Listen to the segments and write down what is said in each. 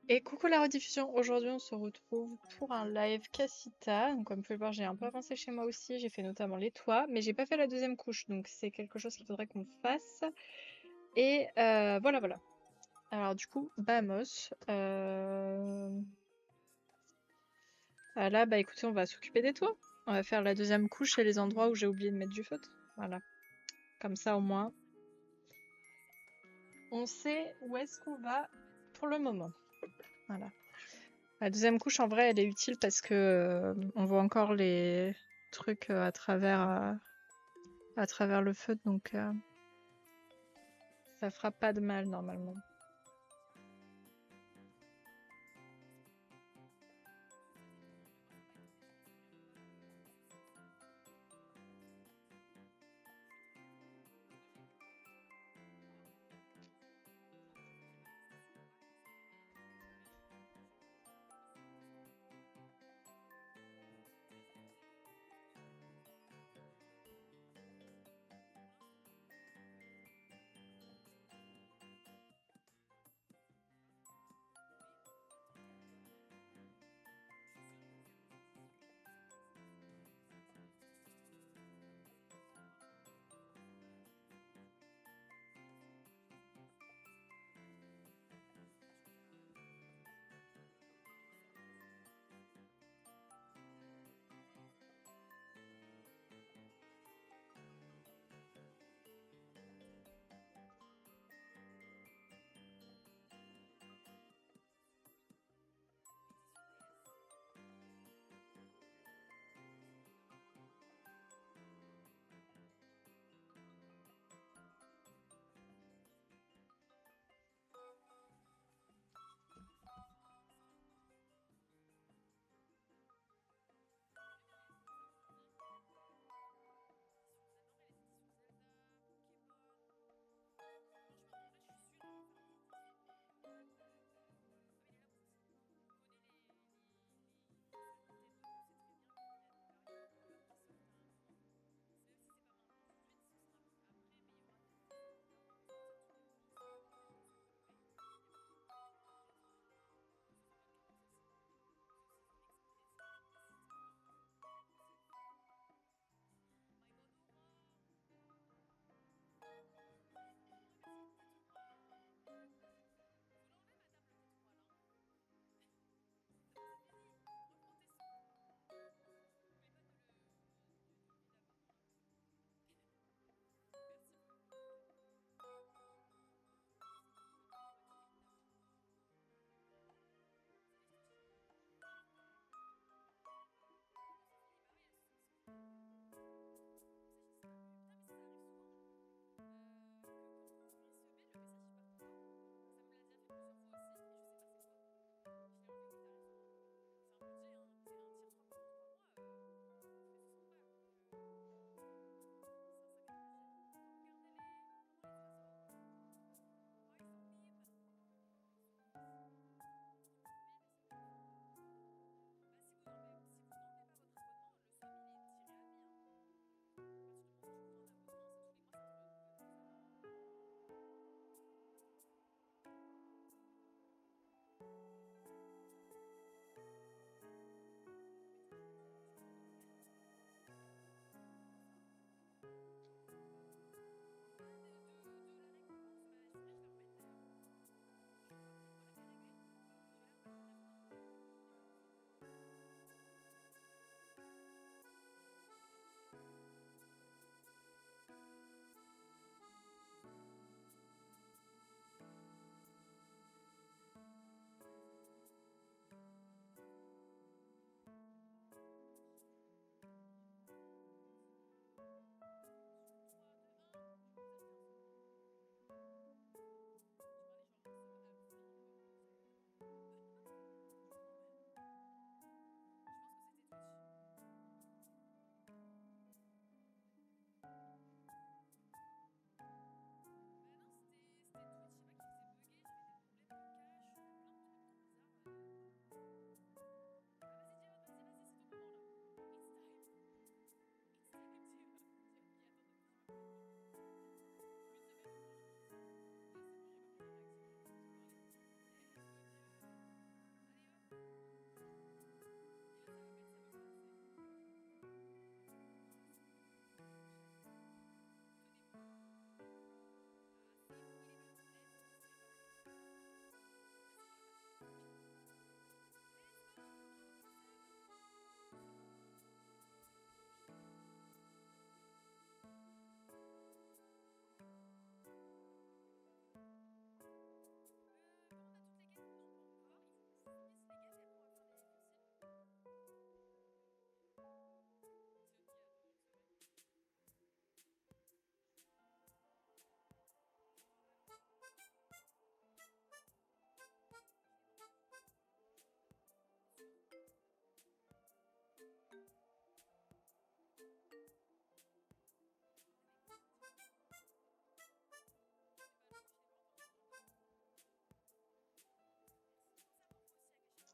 Et coucou la rediffusion, aujourd'hui on se retrouve pour un live Casita. Donc comme vous pouvez le voir, j'ai un peu avancé chez moi aussi, j'ai fait notamment les toits, mais j'ai pas fait la deuxième couche, donc c'est quelque chose qu'il faudrait qu'on fasse. Et voilà voilà. Alors du coup, vamos. Là, bah écoutez, on va s'occuper des toits. On va faire la deuxième couche et les endroits où j'ai oublié de mettre du feutre. Voilà. Comme ça au moins, on sait où est-ce qu'on va pour le moment. Voilà. La deuxième couche, en vrai, elle est utile parce que on voit encore les trucs à travers le feu, donc ça fera pas de mal normalement.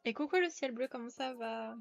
Et coucou le ciel bleu, comment ça va?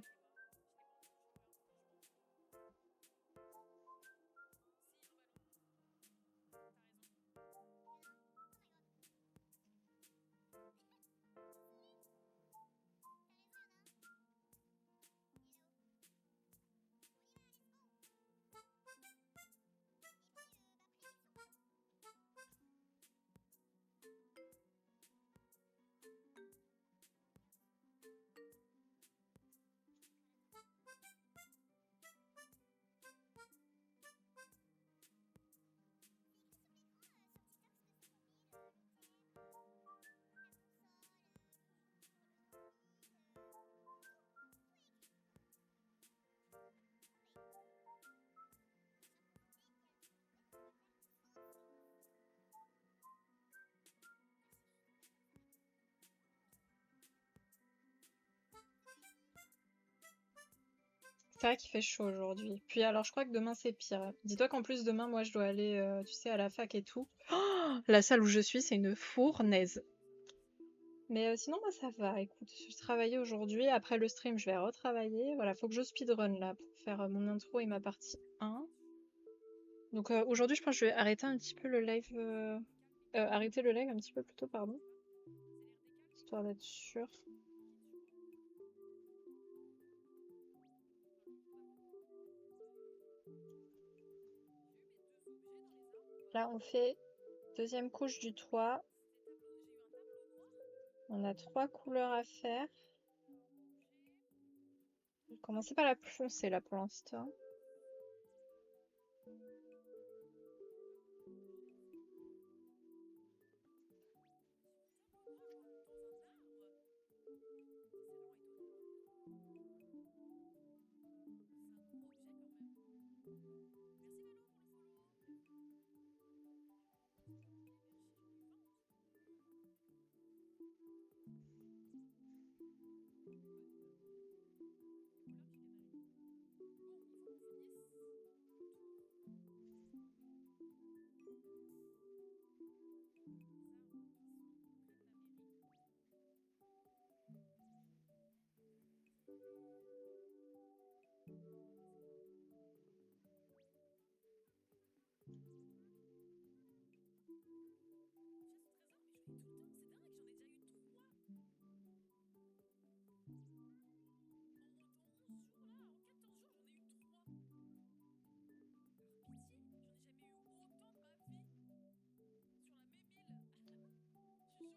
C'est vrai qu'il fait chaud aujourd'hui. Puis alors je crois que demain c'est pire. Dis-toi qu'en plus demain moi je dois aller, tu sais, à la fac et tout. Oh, la salle où je suis c'est une fournaise. Mais sinon moi ça va, écoute, j'ai travaillé aujourd'hui. Après le stream je vais retravailler. Voilà, faut que je speedrun là pour faire mon intro et ma partie 1. Donc aujourd'hui je pense que je vais arrêter un petit peu le live. Arrêter le live un petit peu plus tôt, pardon. Histoire d'être sûre. Là on fait deuxième couche du toit. On a 3 couleurs à faire. Je vais commencer par la plus foncée là pour l'instant.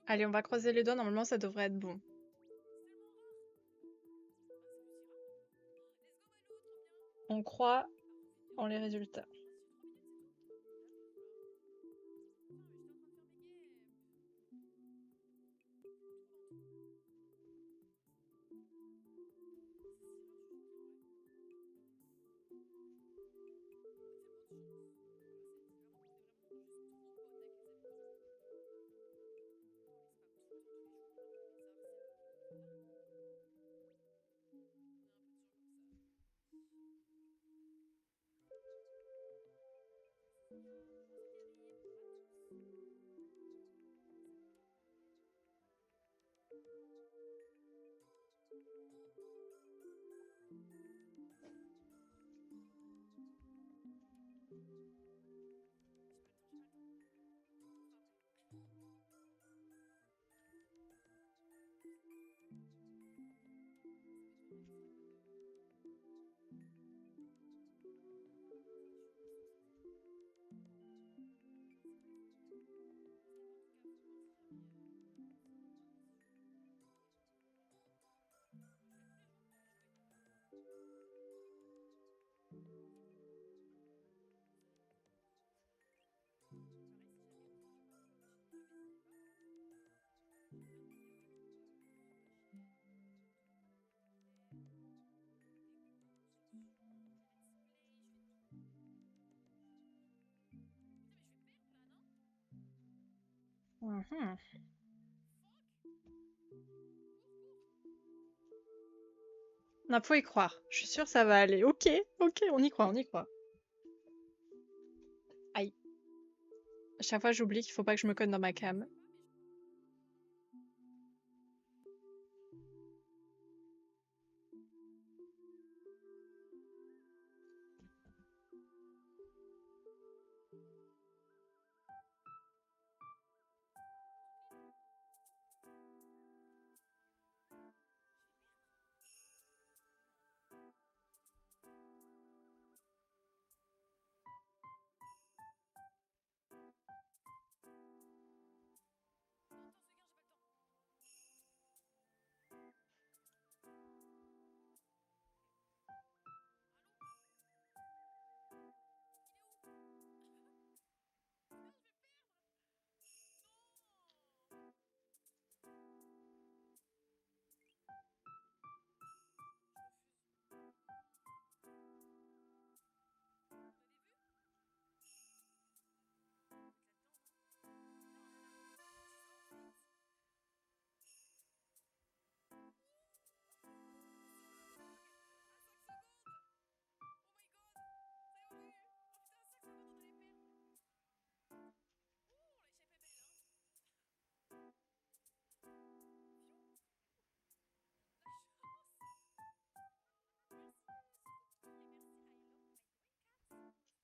Allez, on va croiser les doigts, normalement ça devrait être bon. On croit en les résultats. Mhm. On faut y croire. Je suis sûre que ça va aller. Ok, ok, on y croit, on y croit. Aïe. À chaque fois j'oublie qu'il faut pas que je me code dans ma cam.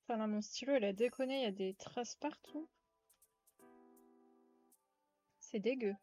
Enfin, là, mon stylo, il a déconné, il y a des traces partout. C'est dégueu.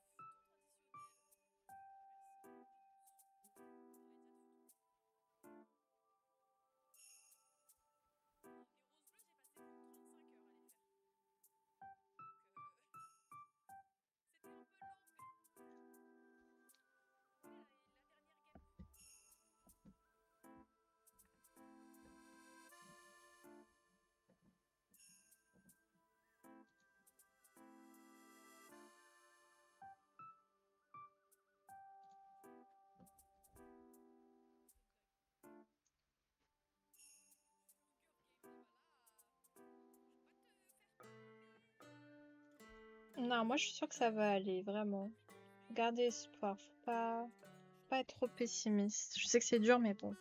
Non, moi, je suis sûre que ça va aller, vraiment. Gardez espoir, faut pas être trop pessimiste. Je sais que c'est dur, mais bon.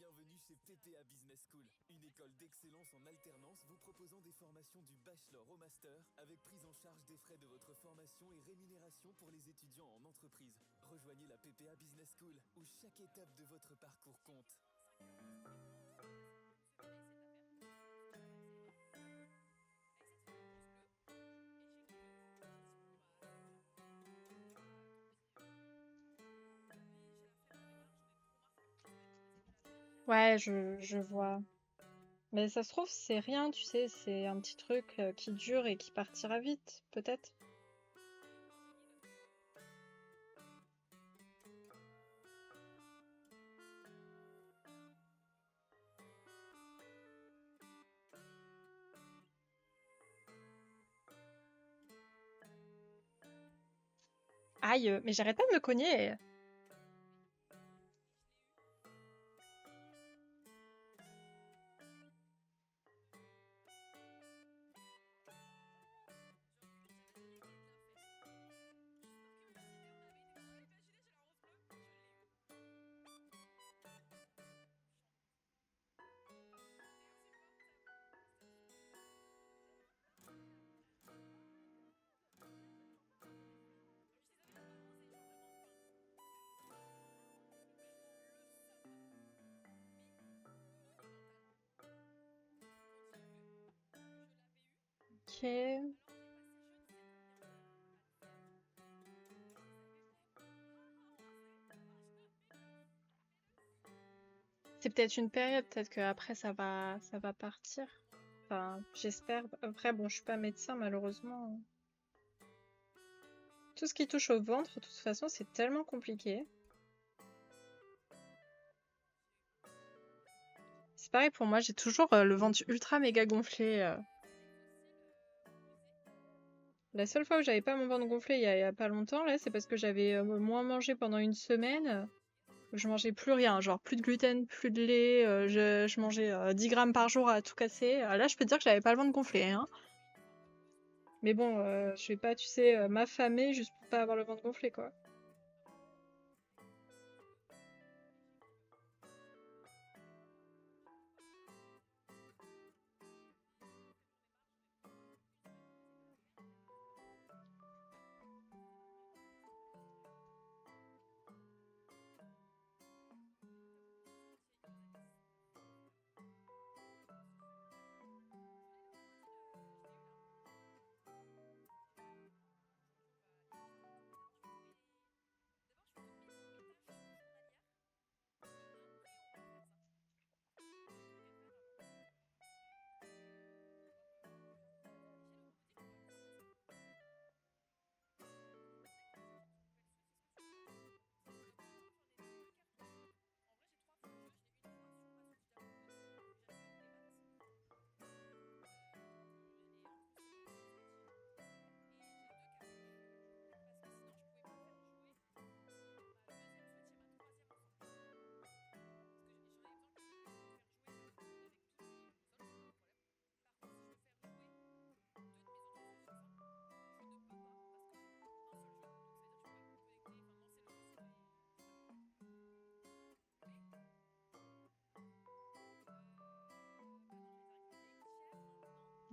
Bienvenue chez PPA Business School, une école d'excellence en alternance vous proposant des formations du bachelor au master avec prise en charge des frais de votre formation et rémunération pour les étudiants en entreprise. Rejoignez la PPA Business School où chaque étape de votre parcours compte. Ouais, je vois. Mais ça se trouve, c'est rien, tu sais, c'est un petit truc qui dure et qui partira vite, peut-être. Aïe, mais j'arrête pas de me cogner. Ok. C'est peut-être une période, peut-être qu'après ça va partir. Enfin, j'espère. Après, bon, je suis pas médecin, malheureusement. Tout ce qui touche au ventre, de toute façon, c'est tellement compliqué. C'est pareil pour moi, j'ai toujours le ventre ultra méga gonflé. La seule fois où j'avais pas mon ventre gonflé il y a pas longtemps, là, c'est parce que j'avais moins mangé pendant une semaine. Je mangeais plus rien, genre plus de gluten, plus de lait, je mangeais 10 grammes par jour à tout casser. Là, je peux te dire que j'avais pas le ventre gonflé, hein. Mais bon, je vais pas, tu sais, m'affamer juste pour pas avoir le ventre gonflé, quoi.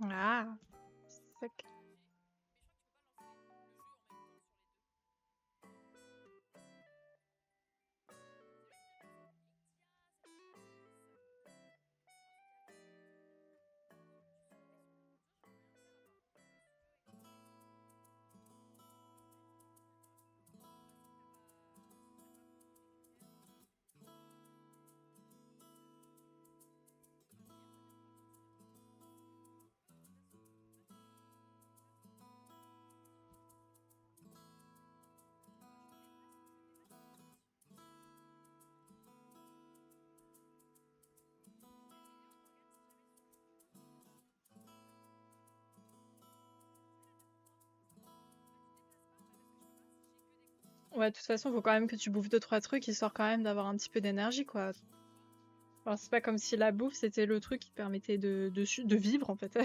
Ah, c'est que- Ouais, de toute façon, faut quand même que tu bouffes 2-3 trucs, histoire quand même d'avoir un petit peu d'énergie, quoi. Alors, c'est pas comme si la bouffe, c'était le truc qui te permettait de vivre, en fait.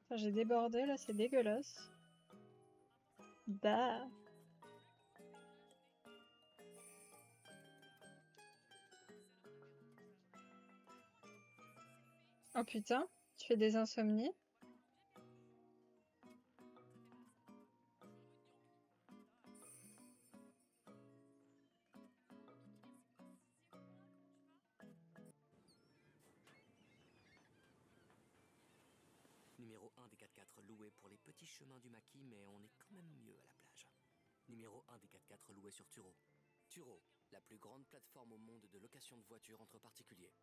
Putain, j'ai débordé, là, c'est dégueulasse. Bah. Oh putain, tu fais des insomnies? Numéro 1 des 4x4 loués pour les petits chemins du maquis, mais on est quand même mieux à la plage. Numéro 1 des 4x4 loués sur Turo. Turo, la plus grande plateforme au monde de location de voitures entre particuliers.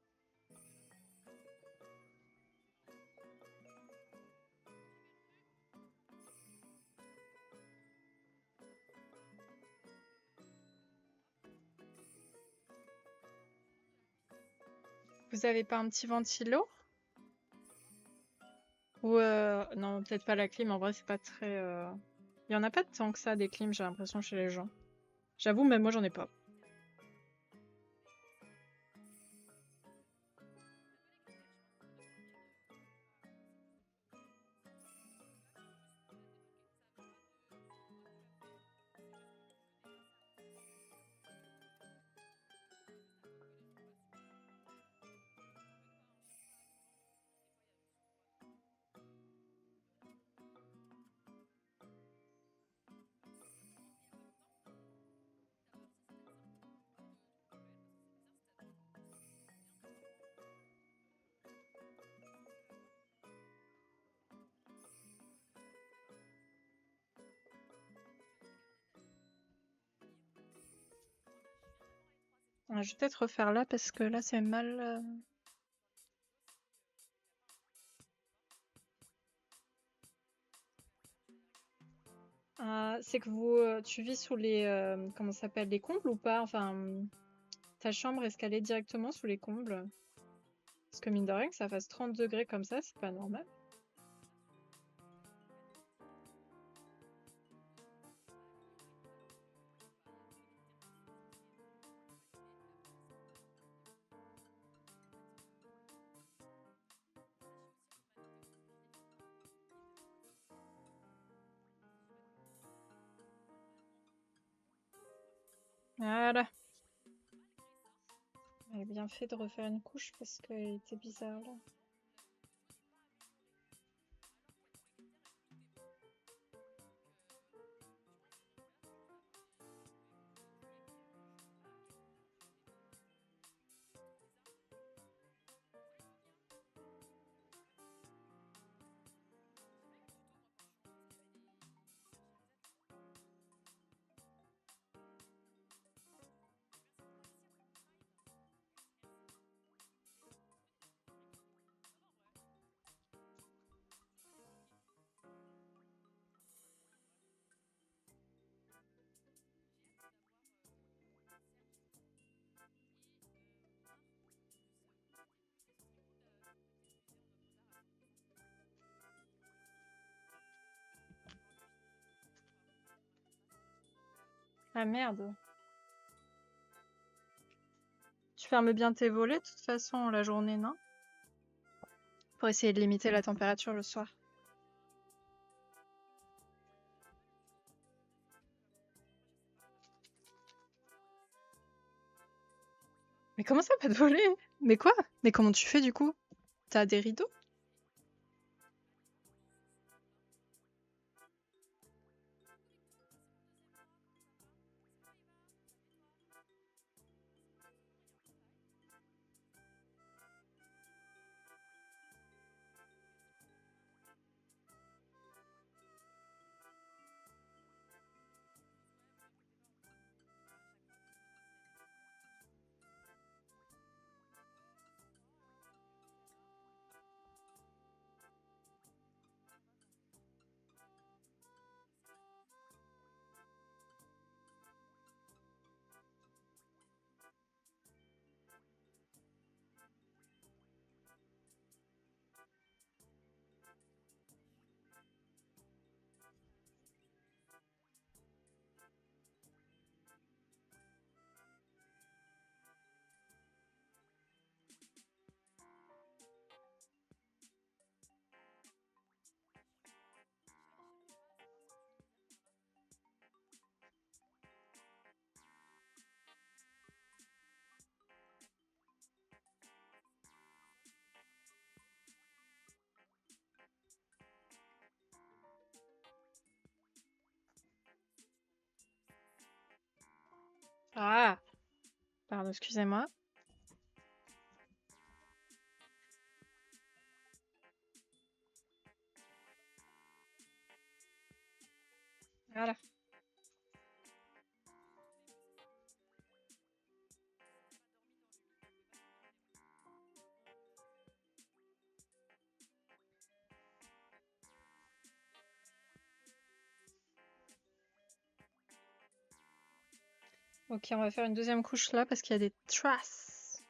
Vous avez pas un petit ventilo? Ou non, peut-être pas la clim, en vrai c'est pas très... Il y en a pas tant que ça des clims, j'ai l'impression chez les gens. J'avoue, même moi j'en ai pas. Je vais peut-être refaire là parce que là c'est mal... c'est que tu vis sous les... comment ça s'appelle? Les combles ou pas? Enfin, ta chambre, est-ce qu'elle est directement sous les combles? Parce que mine de rien, que ça fasse 30 degrés comme ça, c'est pas normal. Voilà. Elle a bien fait de refaire une couche parce qu'elle était bizarre là. Ah merde. Tu fermes bien tes volets de toute façon la journée, non? Pour essayer de limiter la température le soir. Mais comment ça, pas de volets? Mais quoi? Mais comment tu fais du coup? T'as des rideaux? Ah! Pardon, excusez-moi. Voilà. Ok, on va faire une deuxième couche là parce qu'il y a des traces.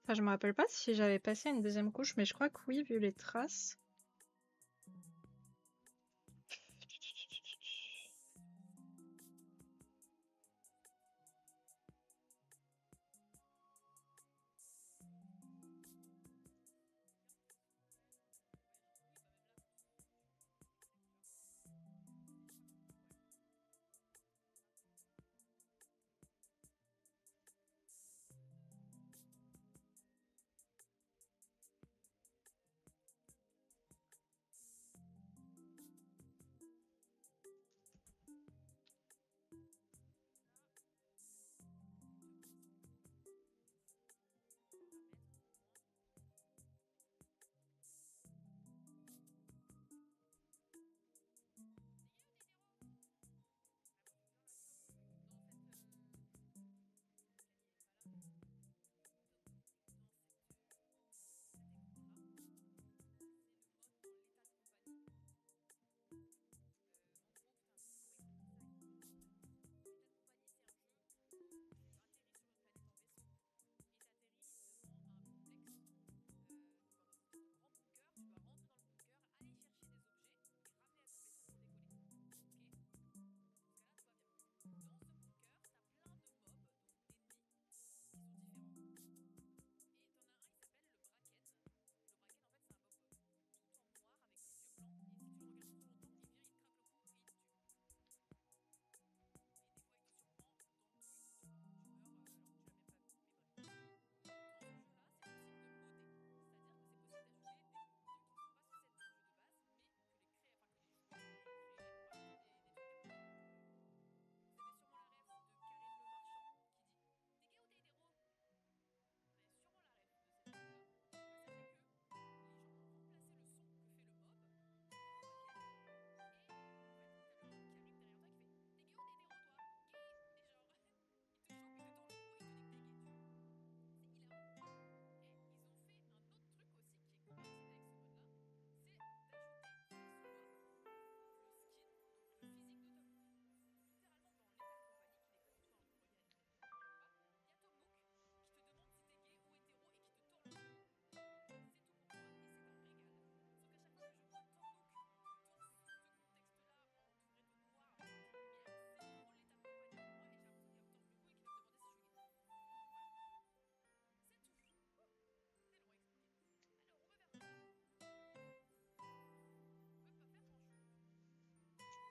Enfin, je me rappelle pas si j'avais passé une deuxième couche, mais je crois que oui, vu les traces.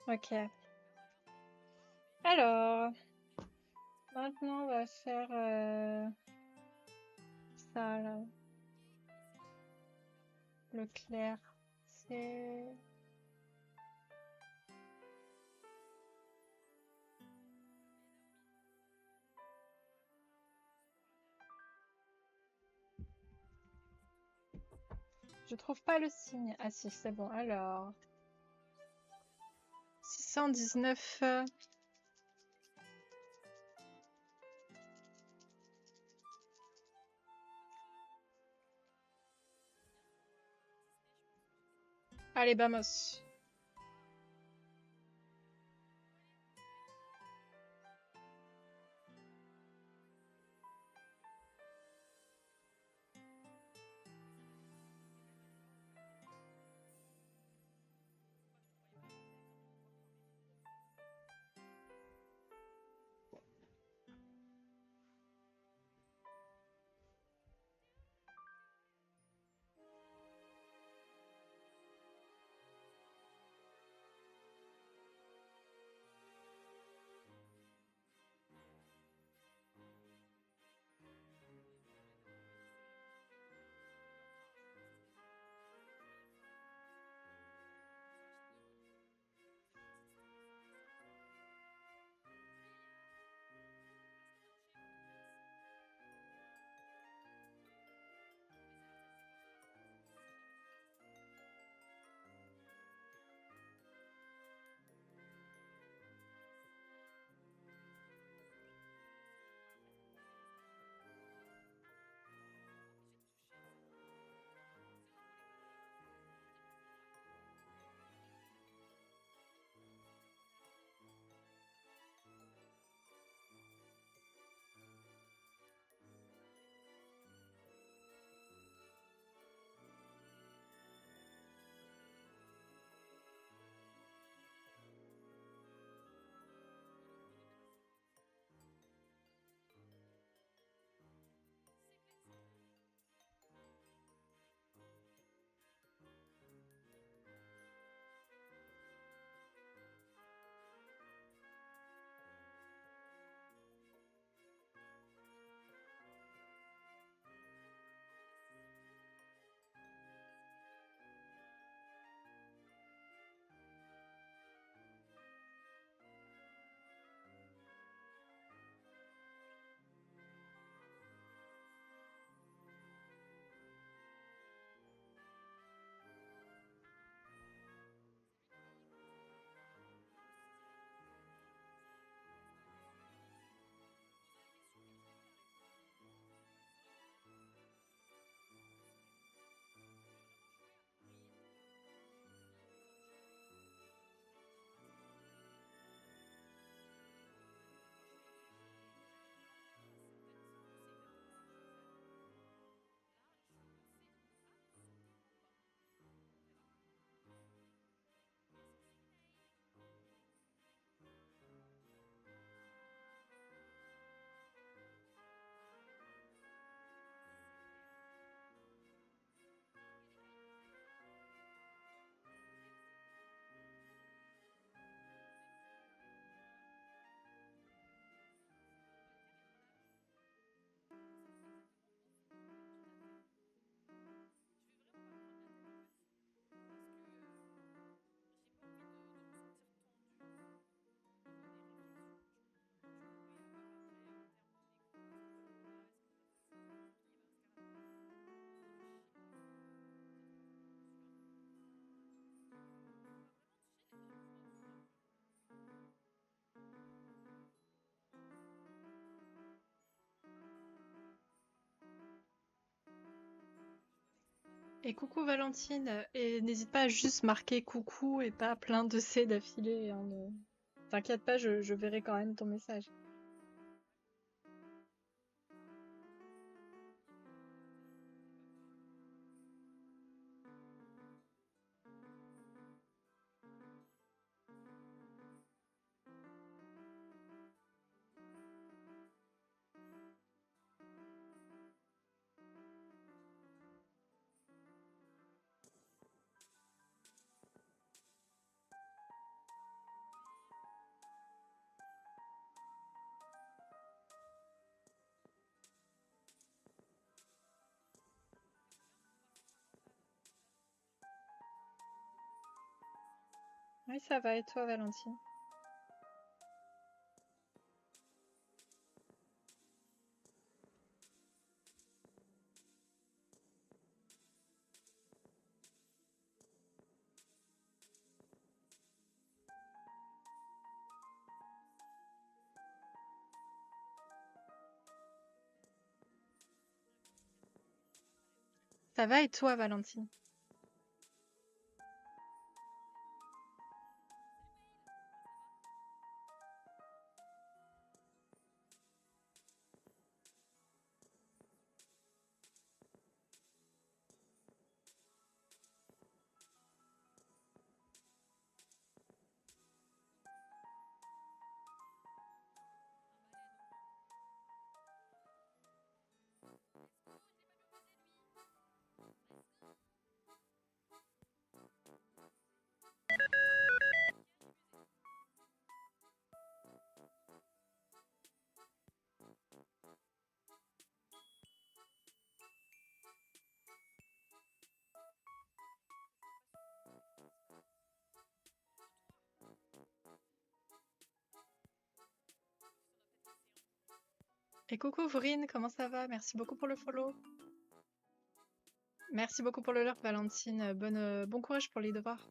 Ok. Alors, maintenant on va faire ça là. Le clair. C'est... Je trouve pas le signe. Ah si, c'est bon. Alors... 619... Allez, vamos. Et coucou Valentine, et n'hésite pas à juste marquer coucou et pas plein de C d'affilée, hein, T'inquiète pas, je verrai quand même ton message. Oui, ça va, et toi Valentine? Ça va et toi Valentine? Et coucou Vrine, comment ça va? Merci beaucoup pour le follow. Merci beaucoup pour le lurk Valentine, bon courage pour les devoirs.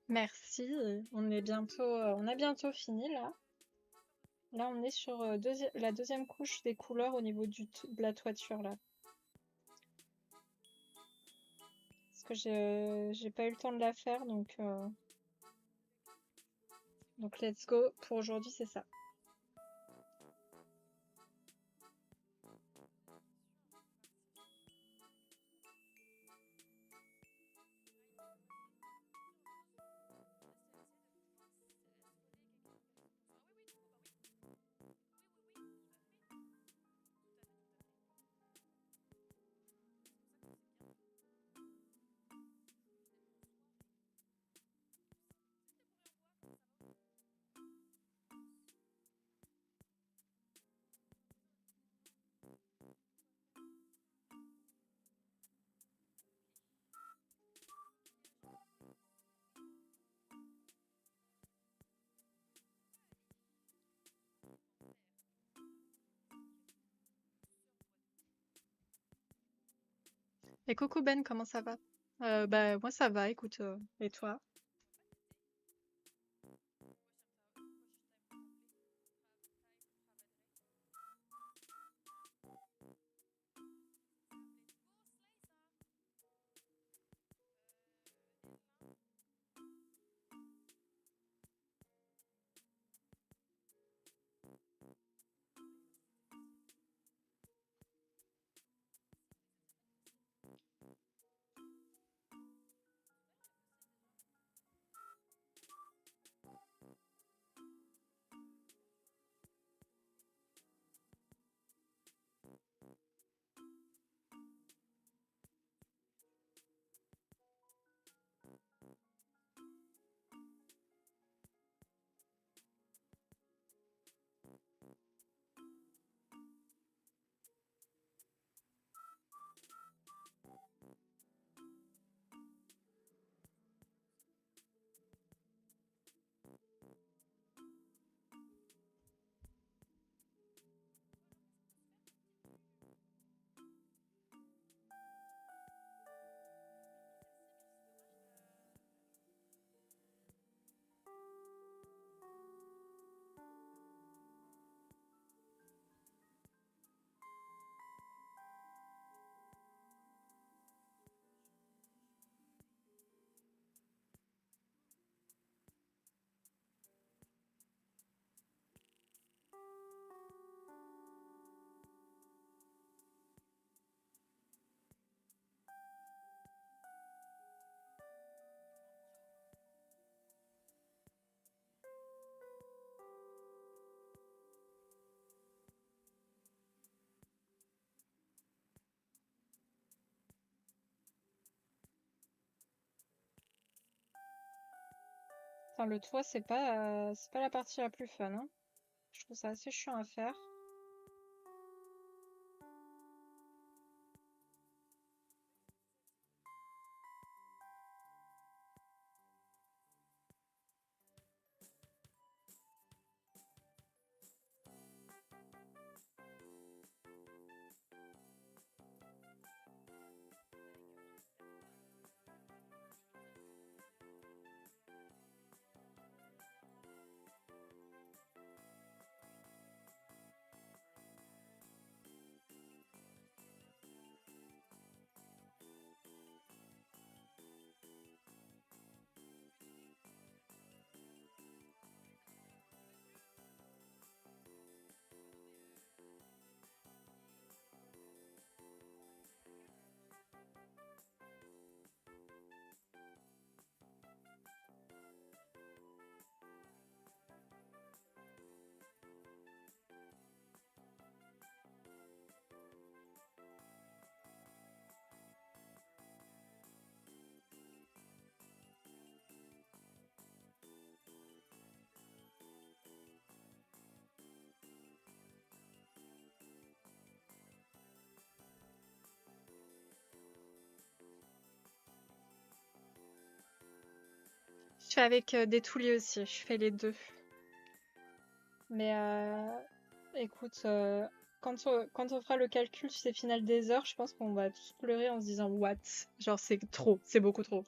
Merci, on a bientôt fini là. Là, on est sur la deuxième couche des couleurs au niveau de la toiture là. Parce que j'ai pas eu le temps de la faire, donc let's go. Pour aujourd'hui, c'est ça. Et coucou Ben, comment ça va? Bah moi ça va, écoute, et toi? Enfin, le toit, c'est pas la partie la plus fun, hein. Je trouve ça assez chiant à faire. Je fais avec des toulies aussi, je fais les deux. Mais écoute, quand on fera le calcul, tu sais, final des heures, je pense qu'on va tous pleurer en se disant what? Genre c'est trop, c'est beaucoup trop.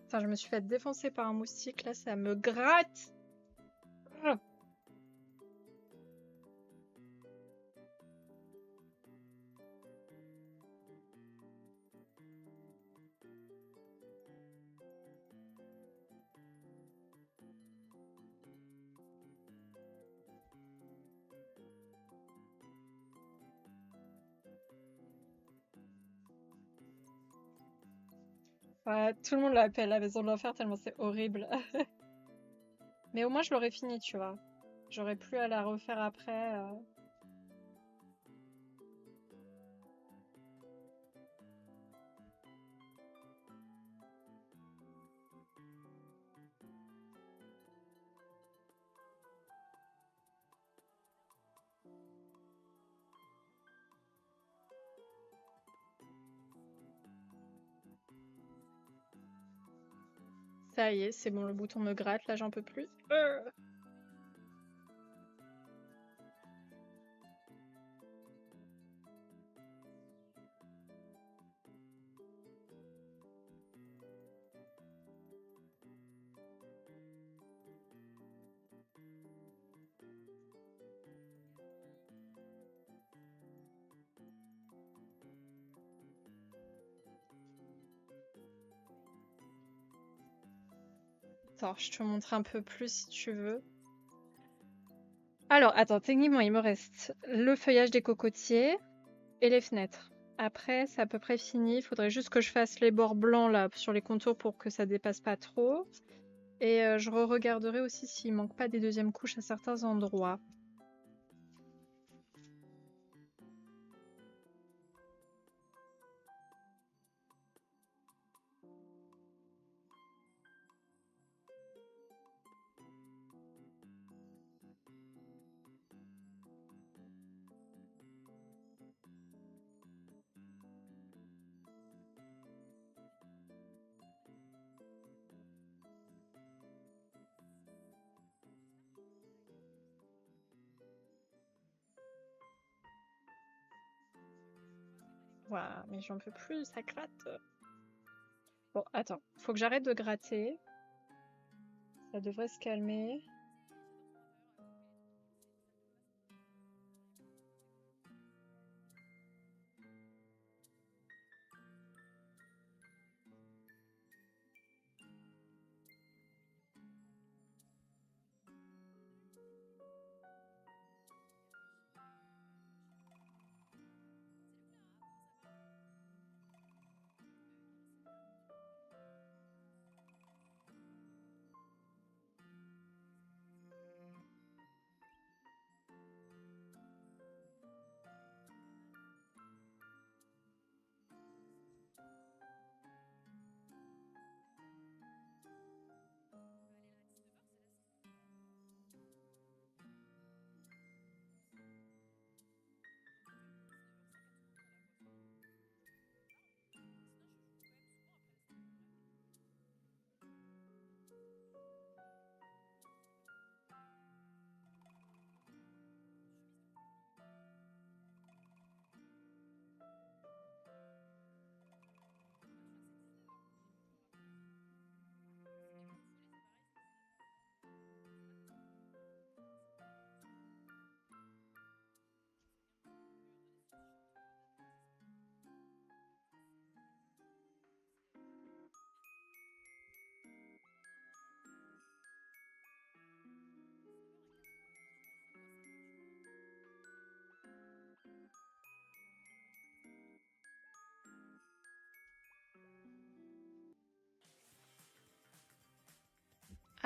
Putain, je me suis fait défoncer par un moustique, là ça me gratte! Ah. Ouais, tout le monde l'appelle la maison de l'enfer tellement c'est horrible. Mais au moins je l'aurais fini, tu vois. J'aurais plus à la refaire après. Ça y est, c'est bon, le bouton me gratte, là j'en peux plus. Attends, je te montre un peu plus si tu veux. Alors, attends, techniquement, il me reste le feuillage des cocotiers et les fenêtres. Après, c'est à peu près fini. Il faudrait juste que je fasse les bords blancs là sur les contours pour que ça dépasse pas trop. Et je re-regarderai aussi s'il manque pas des deuxièmes couches à certains endroits. Waouh, mais j'en peux plus, ça gratte. Bon, attends, faut que j'arrête de gratter. Ça devrait se calmer.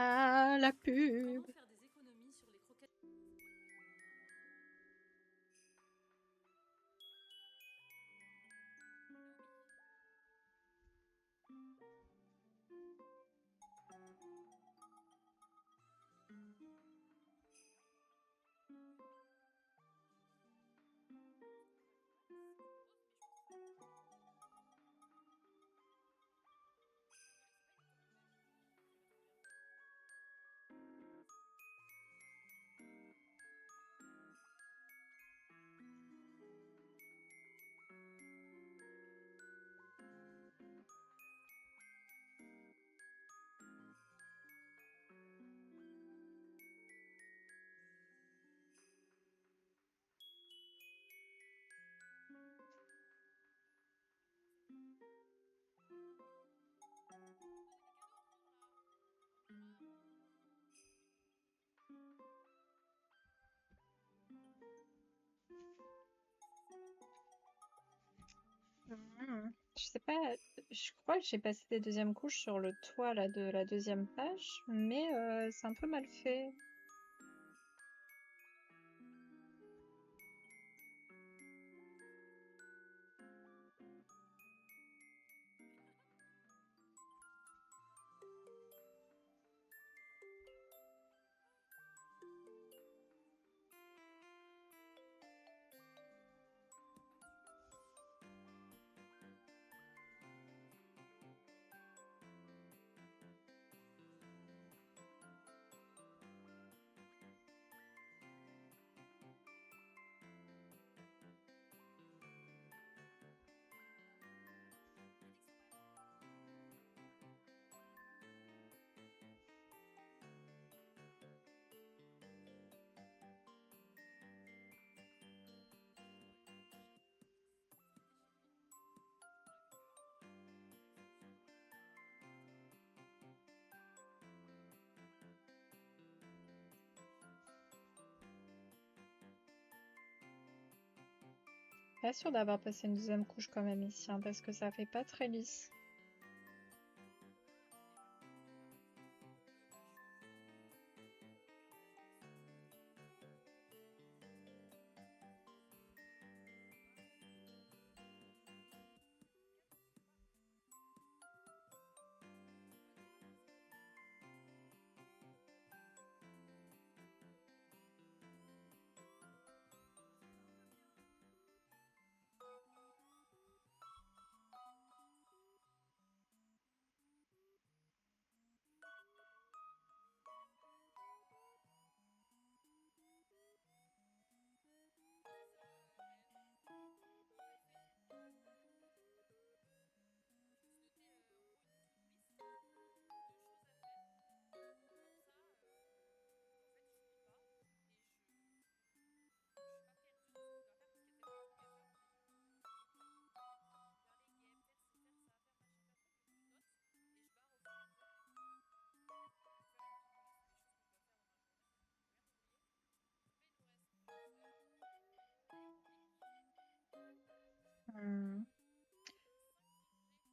Ah, la pub! Comment faire des économies sur les croquettes? Je sais pas, je crois que j'ai passé des deuxièmes couches sur le toit là, de la deuxième page, mais c'est un peu mal fait. Pas sûre d'avoir passé une deuxième couche quand même ici, hein, parce que ça fait pas très lisse. Hmm.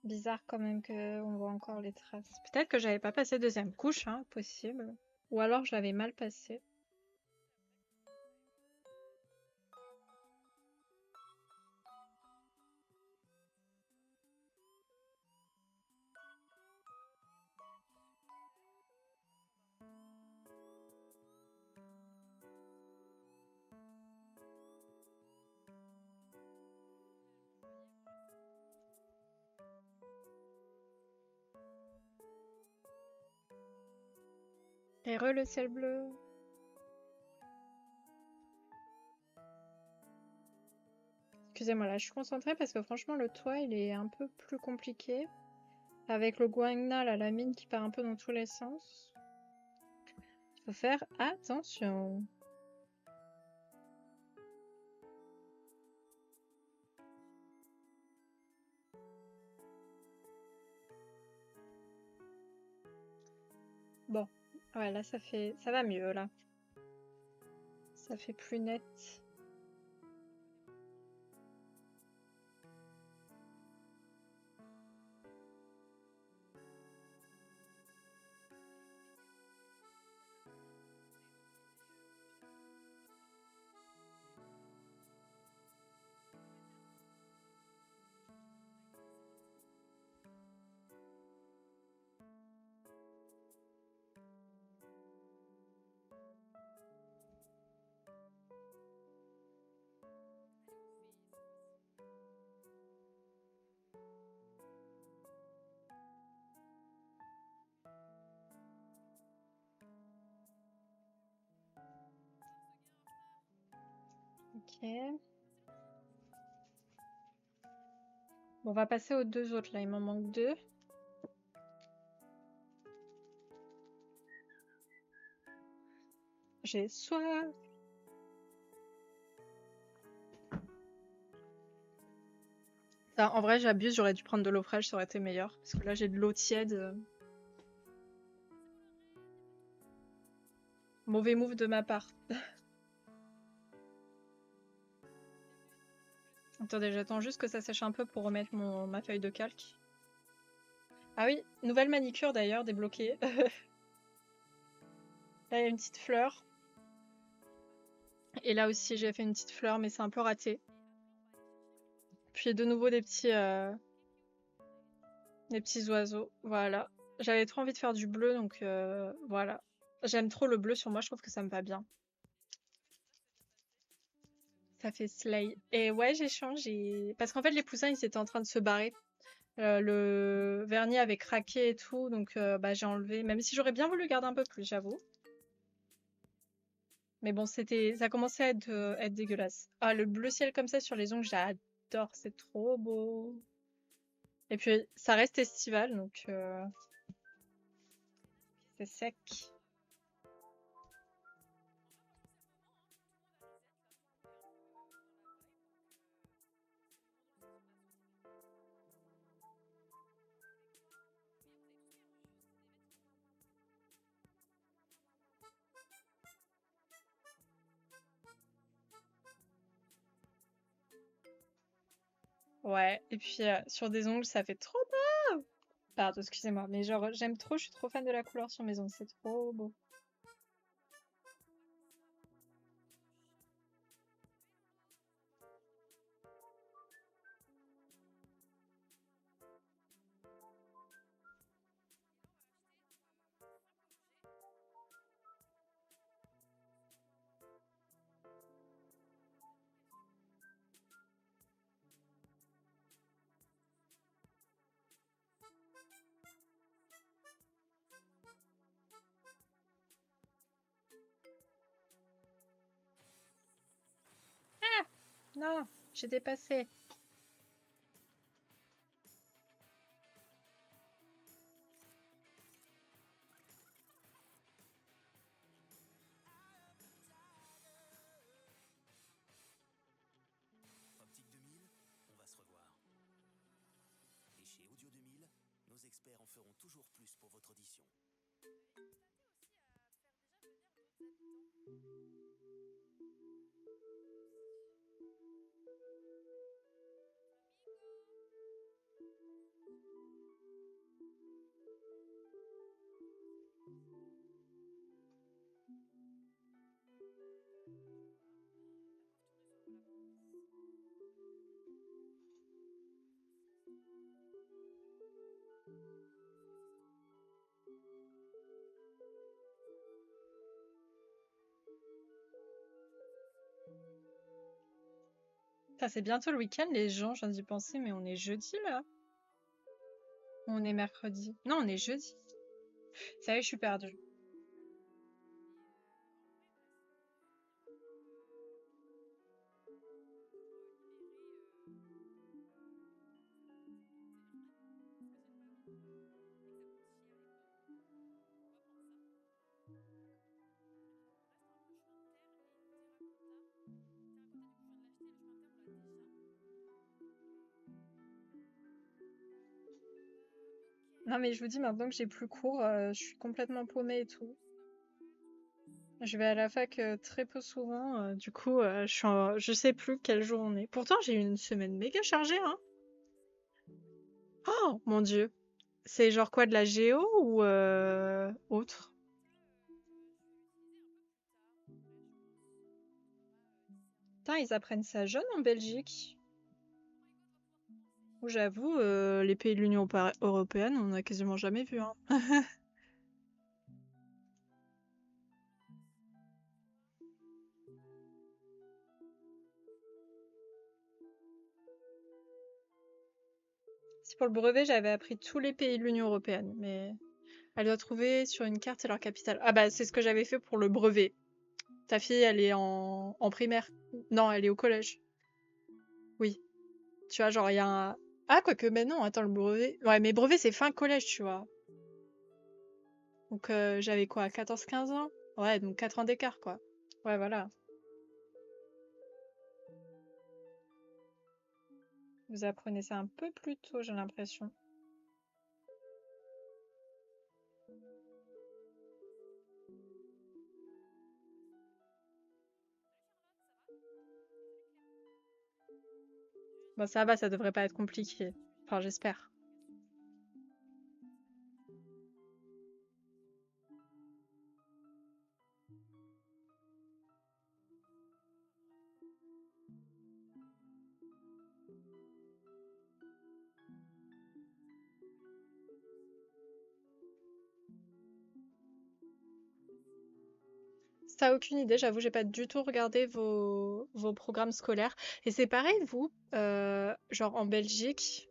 Bizarre quand même qu'on voit encore les traces. Peut-être que j'avais pas passé deuxième couche, hein, possible. Ou alors je l'avais mal passé. Et le ciel bleu. Excusez-moi, là, je suis concentrée parce que franchement, le toit, il est un peu plus compliqué. Avec le guangnal à la mine qui part un peu dans tous les sens. Il faut faire attention. Bon, ouais, là, ça va mieux, là. Ça fait plus net. Ok. Bon, on va passer aux deux autres là, il m'en manque deux. J'ai soif. Ah, en vrai, j'abuse, j'aurais dû prendre de l'eau fraîche, ça aurait été meilleur. Parce que là, j'ai de l'eau tiède. Mauvais move de ma part. Attendez, j'attends juste que ça sèche un peu pour remettre ma feuille de calque. Ah oui, nouvelle manicure d'ailleurs, débloquée. Là, il y a une petite fleur. Et là aussi, j'ai fait une petite fleur, mais c'est un peu raté. Puis de nouveau des petits oiseaux. Voilà. J'avais trop envie de faire du bleu, donc voilà. J'aime trop le bleu sur moi, je trouve que ça me va bien. Ça fait slay. Et ouais, j'ai changé. Parce qu'en fait, les poussins, ils étaient en train de se barrer. Le vernis avait craqué et tout, donc bah, j'ai enlevé. Même si j'aurais bien voulu garder un peu plus, j'avoue. Mais bon, ça commençait à être dégueulasse. Ah, le bleu ciel comme ça sur les ongles, j'adore, c'est trop beau. Et puis, ça reste estival, donc c'est sec. Ouais, et puis sur des ongles, ça fait trop beau. Pardon, excusez-moi, mais genre, j'aime trop, je suis trop fan de la couleur sur mes ongles, c'est trop beau. Non, j'ai dépassé. Optique 2000, on va se revoir. Et chez Audio 2000, nos experts en feront toujours plus pour votre audition. Ça, c'est bientôt le week-end, les gens, je viens d'y penser, mais on est jeudi là. On est mercredi. Non, on est jeudi. Ça y est, je suis perdue. Non, mais je vous dis, maintenant que j'ai plus cours, je suis complètement paumée et tout. Je vais à la fac très peu souvent, du coup, je sais plus quel jour on est. Pourtant, j'ai eu une semaine méga chargée, hein. Oh mon Dieu. C'est genre quoi, de la géo ou autre? Putain, ils apprennent ça jeune en Belgique. Où j'avoue, les pays de l'Union européenne, on n'a quasiment jamais vu, hein. Si pour le brevet, j'avais appris tous les pays de l'Union européenne, mais elle doit trouver sur une carte leur capitale. Ah bah c'est ce que j'avais fait pour le brevet. Ta fille, elle est en primaire. Non, elle est au collège. Oui. Tu vois, genre, il y a un... Ah, quoique, mais non, attends, le brevet... Ouais, mais brevet, c'est fin collège, tu vois. Donc, j'avais quoi, 14-15 ans? Ouais, donc 4 ans d'écart, quoi. Ouais, voilà. Vous apprenez ça un peu plus tôt, j'ai l'impression. Bon, ça va, ça devrait pas être compliqué. Enfin, j'espère. T'as aucune idée, j'avoue, j'ai pas du tout regardé vos programmes scolaires. Et c'est pareil, vous, genre en Belgique,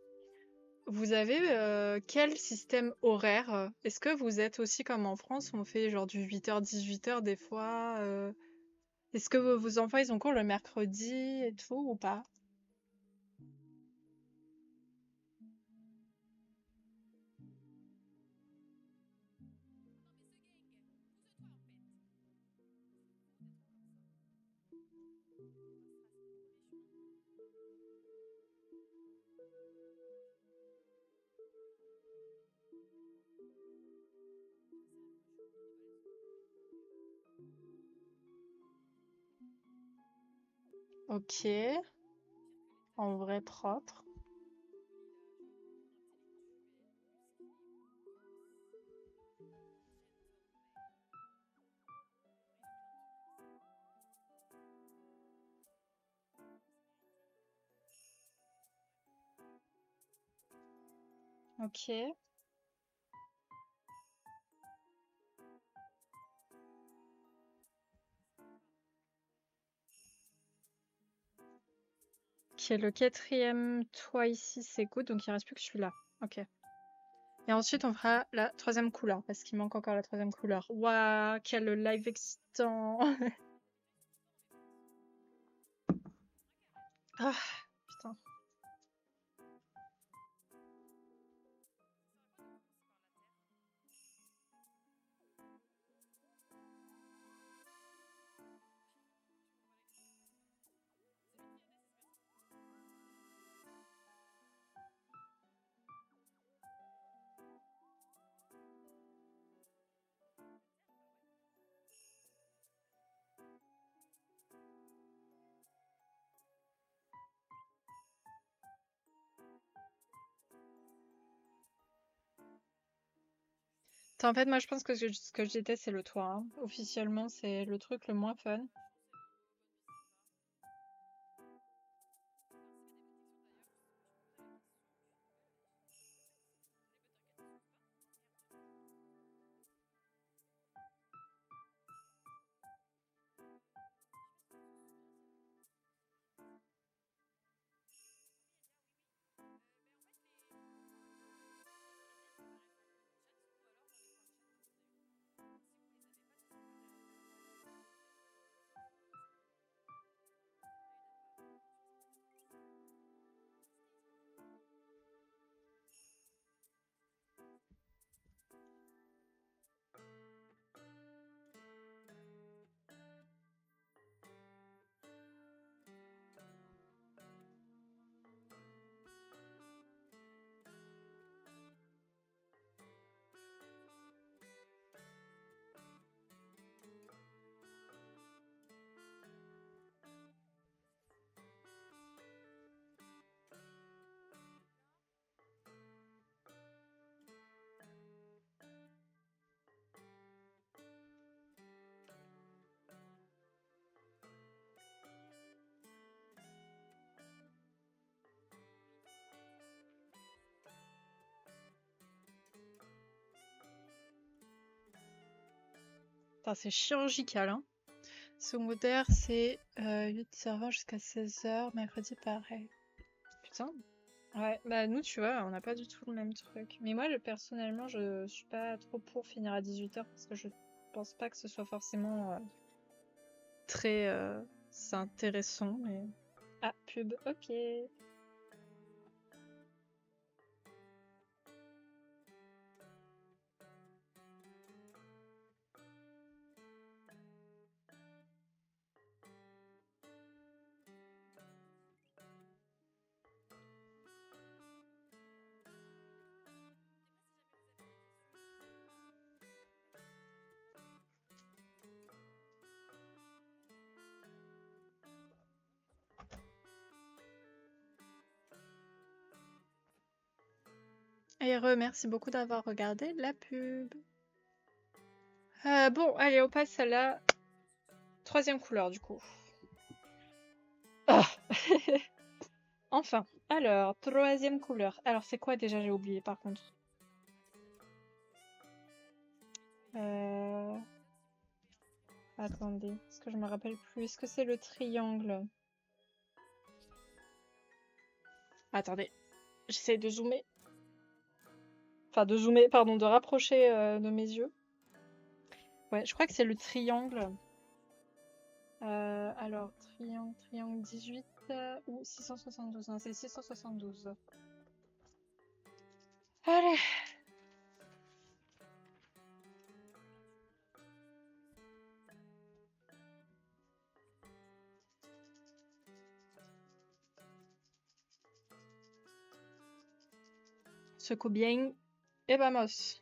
vous avez quel système horaire? Est-ce que vous êtes aussi comme en France, où on fait genre du 8h, 18h des fois? Est-ce que vos enfants, ils ont cours le mercredi et tout, ou pas? Ok, en vrai propre. Ok. Ok, le quatrième toit ici, c'est good, donc il reste plus que celui-là. Ok. Et ensuite, on fera la troisième couleur, parce qu'il manque encore la troisième couleur. Waouh, quel live excitant! Ah, putain. En fait, moi, je pense que ce que je déteste, c'est le toit, hein. Officiellement, c'est le truc le moins fun. Putain, c'est chirurgical, hein. Secondaire, c'est 8h20 jusqu'à 16h. Mercredi, pareil. Putain. Ouais, bah nous, tu vois, on n'a pas du tout le même truc. Mais moi, personnellement, je suis pas trop pour finir à 18h parce que je pense pas que ce soit forcément très c'est intéressant, mais... Ah, pub, ok. Et merci beaucoup d'avoir regardé la pub. Bon, allez, on passe à la troisième couleur, du coup. Ah Enfin, alors, troisième couleur. Alors, c'est quoi déjà? J'ai oublié, par contre. Attendez, est-ce que je me rappelle plus? Est-ce que c'est le triangle? Attendez, j'essaie de zoomer. Enfin, de zoomer, pardon, de rapprocher de mes yeux. Ouais, je crois que c'est le triangle. Alors, triangle 18 ou 672. Non, c'est 672. Allez! Secoue bien et vamos!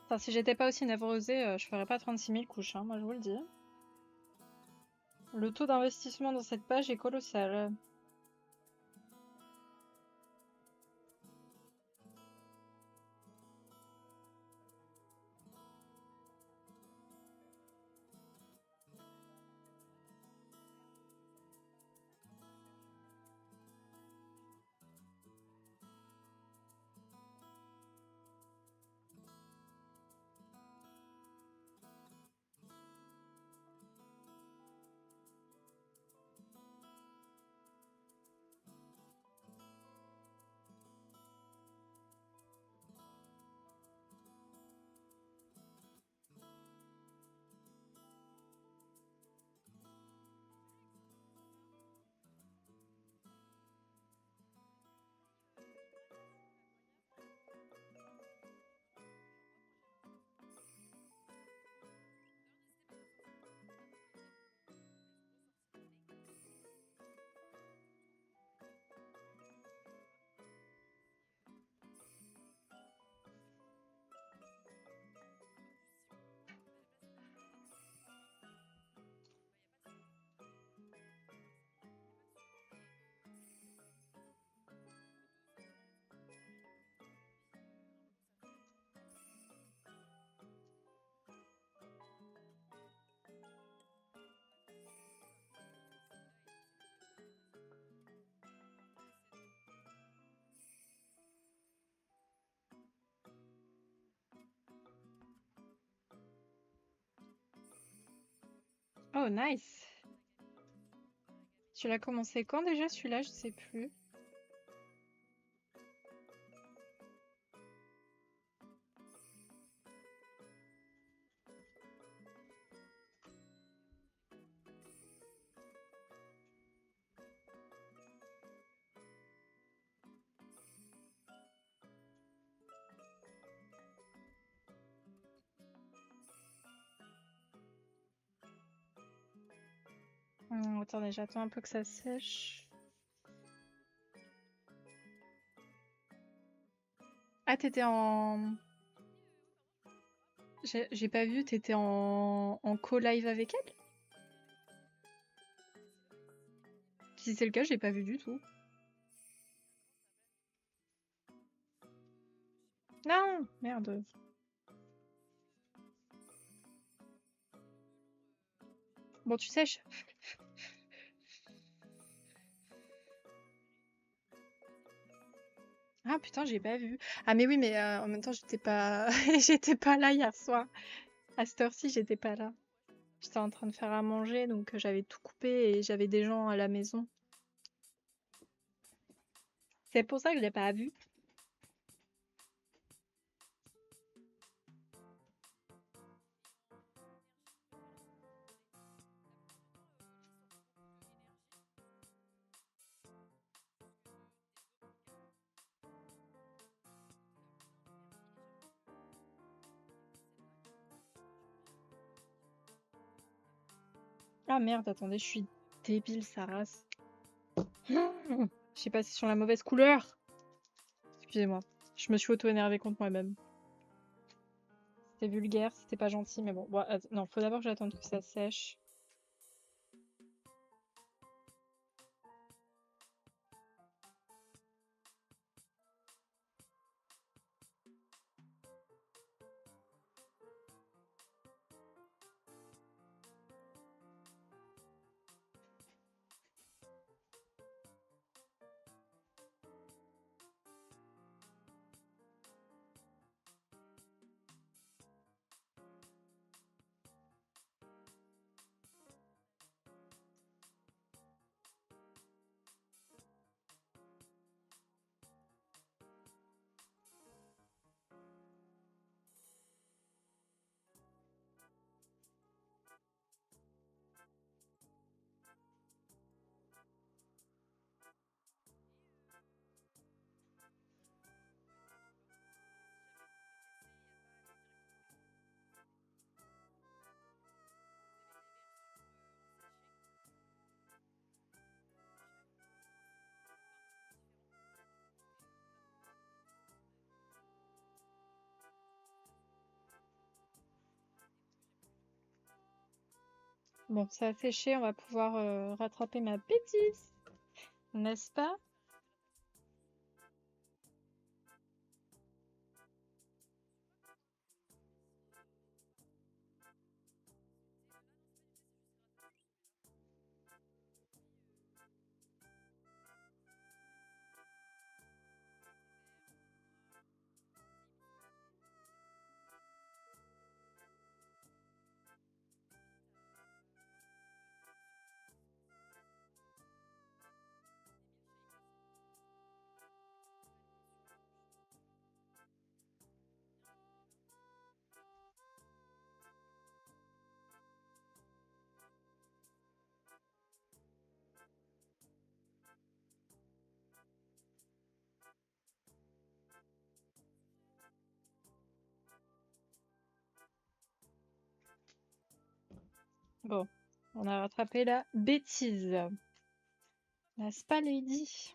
Enfin, si j'étais pas aussi névrosée, je ferais pas 36 000 couches, hein, moi je vous le dis. Le taux d'investissement dans cette page est colossal. Oh, nice. Tu l'as commencé quand déjà celui-là? Je sais plus. Attendez, j'attends un peu que ça sèche. Ah, t'étais en... J'ai pas vu, t'étais en co-live avec elle? Si c'est le cas, j'ai pas vu du tout. Non, merde. Bon, tu sèches. Ah putain, j'ai pas vu. Ah mais oui, mais en même temps, j'étais pas j'étais pas là hier soir. À cette heure-ci, j'étais pas là. J'étais en train de faire à manger, donc j'avais tout coupé et j'avais des gens à la maison. C'est pour ça que je l'ai pas vu. Ah merde, attendez, je suis débile, sa race. J'ai passé sur la mauvaise couleur. Excusez-moi. Je me suis auto-énervée contre moi-même. C'était vulgaire, c'était pas gentil, mais bon. Non, faut d'abord que j'attende que ça sèche. Bon, ça a séché, on va pouvoir rattraper ma bêtise, n'est-ce pas? Bon, on a rattrapé la bêtise. N'est-ce pas, Lady?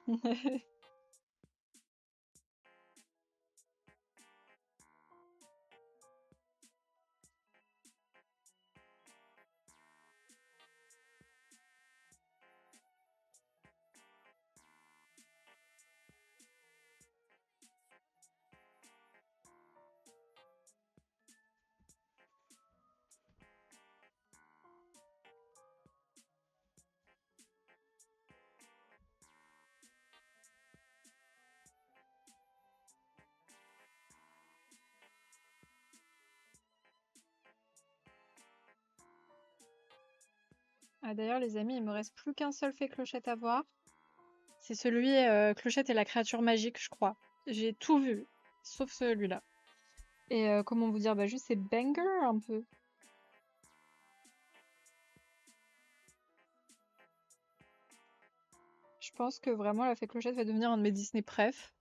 Ah, d'ailleurs, les amis, il me reste plus qu'un seul fait clochette à voir. C'est celui Clochette et la créature magique, je crois. J'ai tout vu, sauf celui-là. Et comment vous dire, bah juste c'est banger un peu. Je pense que vraiment la fée Clochette va devenir un de mes Disney préf.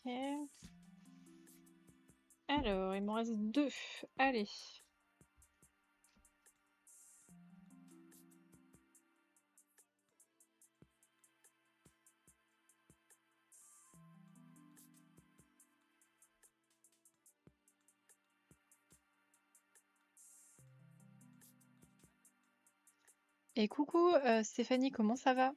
Ok. Alors, il m'en reste 2. Allez. Et coucou Stéphanie, comment ça va?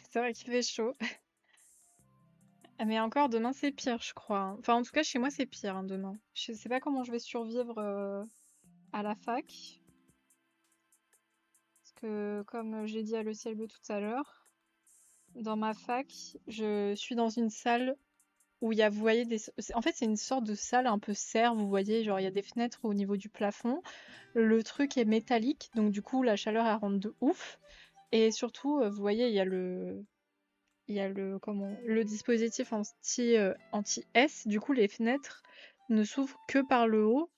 C'est vrai qu'il fait chaud. Ah, mais encore demain c'est pire, je crois, hein. Enfin, en tout cas, chez moi c'est pire hein, demain. Je sais pas comment je vais survivre à la fac. Parce que, comme j'ai dit à Le Ciel Bleu tout à l'heure, dans ma fac, je suis dans une salle où il y a, vous voyez, en fait, c'est une sorte de salle un peu serre, vous voyez, genre il y a des fenêtres au niveau du plafond. Le truc est métallique, donc du coup, la chaleur, elle rentre de ouf. Et surtout, vous voyez, le dispositif anti-S. Du coup, les fenêtres ne s'ouvrent que par le haut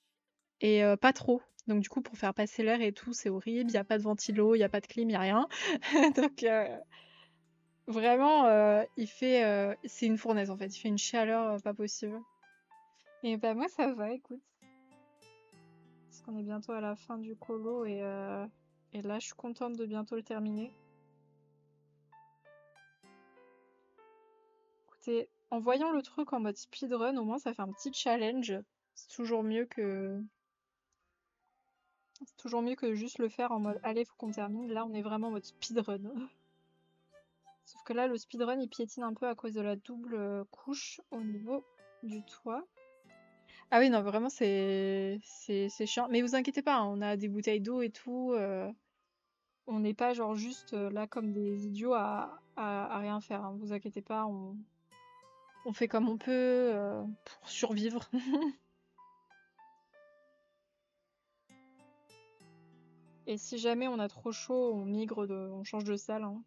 et pas trop. Donc du coup, pour faire passer l'air et tout, c'est horrible. Il y a pas de ventilo, il y a pas de clim, il y a rien. Donc vraiment, c'est une fournaise en fait. Il fait une chaleur pas possible. Et bah moi ça va, écoute. Parce qu'on est bientôt à la fin du colo et là, je suis contente de bientôt le terminer. Écoutez, en voyant le truc en mode speedrun, au moins ça fait un petit challenge. C'est toujours mieux que C'est toujours mieux que juste le faire en mode allez, faut qu'on termine. Là, on est vraiment en mode speedrun. Sauf que là, le speedrun il piétine un peu à cause de la double couche au niveau du toit. Ah oui, non, vraiment, c'est chiant. Mais vous inquiétez pas, hein, on a des bouteilles d'eau et tout. On n'est pas genre juste là comme des idiots à rien faire, hein. Vous inquiétez pas, on fait comme on peut pour survivre. Et si jamais on a trop chaud, on change de salle, hein.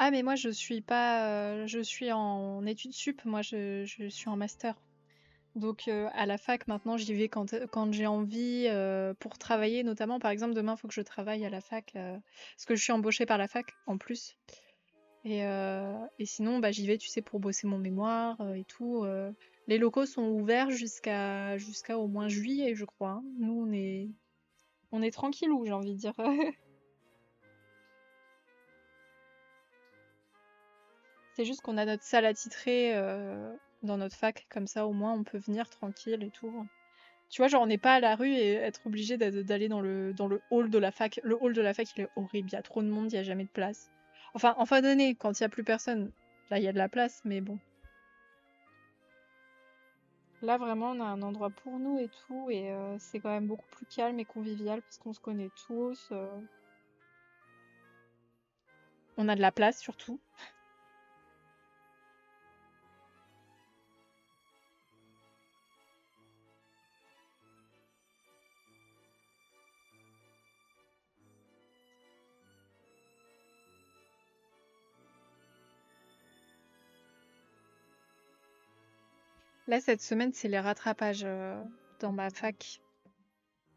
Ah, mais moi, je suis pas. Je suis en études sup, moi, je suis en master. Donc, à la fac, maintenant, j'y vais quand j'ai envie, pour travailler, notamment. Par exemple, demain, il faut que je travaille à la fac, parce que je suis embauchée par la fac, en plus. Et sinon, bah, j'y vais, tu sais, pour bosser mon mémoire et tout. Les locaux sont ouverts jusqu'à au moins juillet, je crois, hein. Nous, on est tranquillou, j'ai envie de dire. C'est juste qu'on a notre salle attitrée dans notre fac, comme ça, au moins, on peut venir tranquille et tout. Tu vois, genre, on n'est pas à la rue et être obligé d'aller dans le hall de la fac. Le hall de la fac, il est horrible, il y a trop de monde, il n'y a jamais de place. Enfin, en fin d'année, quand il n'y a plus personne, là, il y a de la place, mais bon. Là, vraiment, on a un endroit pour nous et tout, et c'est quand même beaucoup plus calme et convivial parce qu'on se connaît tous. On a de la place surtout. Là, cette semaine, c'est les rattrapages dans ma fac.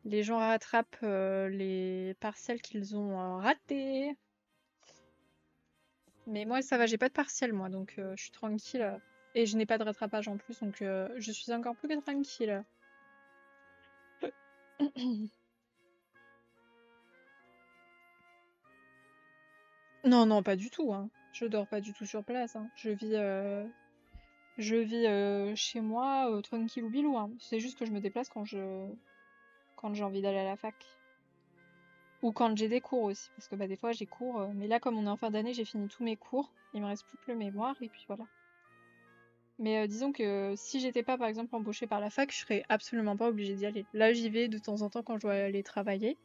Les gens rattrapent les partiels qu'ils ont ratés. Mais moi, ça va, j'ai pas de partiel, moi, donc je suis tranquille. Et je n'ai pas de rattrapage en plus, donc je suis encore plus que tranquille. Non, non, pas du tout, hein. Je dors pas du tout sur place, hein. Je vis chez moi, tranquille ou bilou, hein. C'est juste que je me déplace quand j'ai envie d'aller à la fac. Ou quand j'ai des cours aussi, parce que bah, des fois j'ai cours. Mais là, comme on est en fin d'année, j'ai fini tous mes cours. Il me reste plus que le mémoire, et puis voilà. Mais disons que si j'étais pas, par exemple, embauchée par la fac, je serais absolument pas obligée d'y aller. Là, j'y vais de temps en temps quand je dois aller travailler.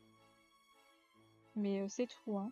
Mais c'est tout, hein.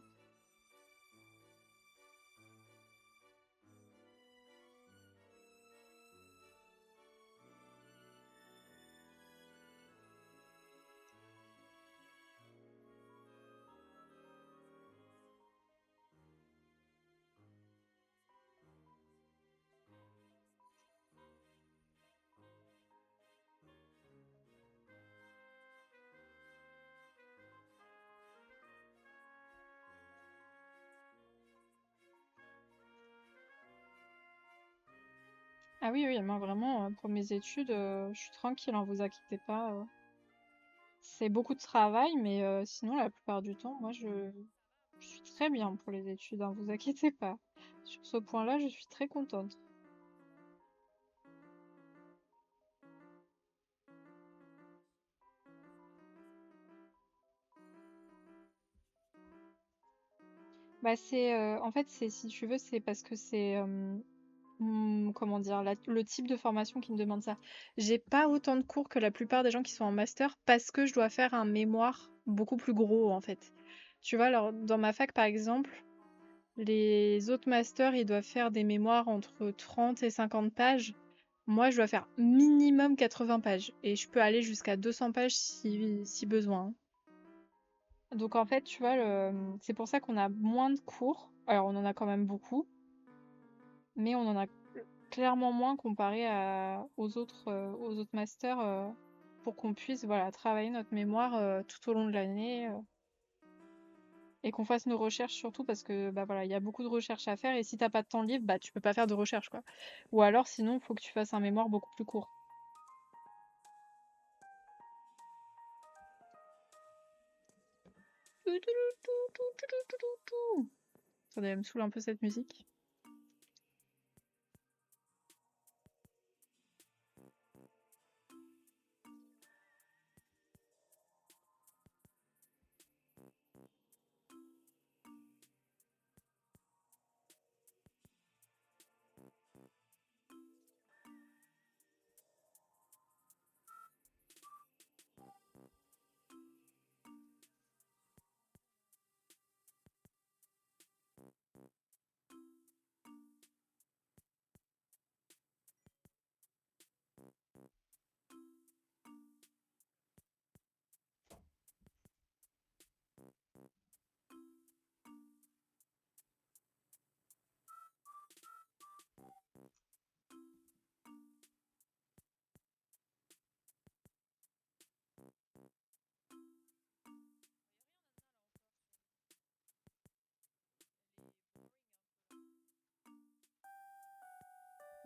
Ah oui, oui, moi vraiment, pour mes études, je suis tranquille, hein, vous inquiétez pas. C'est beaucoup de travail, mais sinon, la plupart du temps, moi, je suis très bien pour les études, hein, vous inquiétez pas. Sur ce point-là, je suis très contente. Bah, en fait, si tu veux, c'est parce que c'est, comment dire, le type de formation qui me demande ça. J'ai pas autant de cours que la plupart des gens qui sont en master parce que je dois faire un mémoire beaucoup plus gros, en fait. Tu vois, alors, dans ma fac, par exemple, les autres masters, ils doivent faire des mémoires entre 30 et 50 pages. Moi, je dois faire minimum 80 pages. Et je peux aller jusqu'à 200 pages si besoin, hein. Donc en fait, tu vois, c'est pour ça qu'on a moins de cours. Alors on en a quand même beaucoup, mais on en a clairement moins comparé aux autres masters pour qu'on puisse voilà, travailler notre mémoire tout au long de l'année. Et qu'on fasse nos recherches surtout parce que bah voilà, il y a beaucoup de recherches à faire et si t'as pas de temps libre, bah tu peux pas faire de recherche quoi. Ou alors sinon, il faut que tu fasses un mémoire beaucoup plus court. Attendez, elle me saoule un peu cette musique.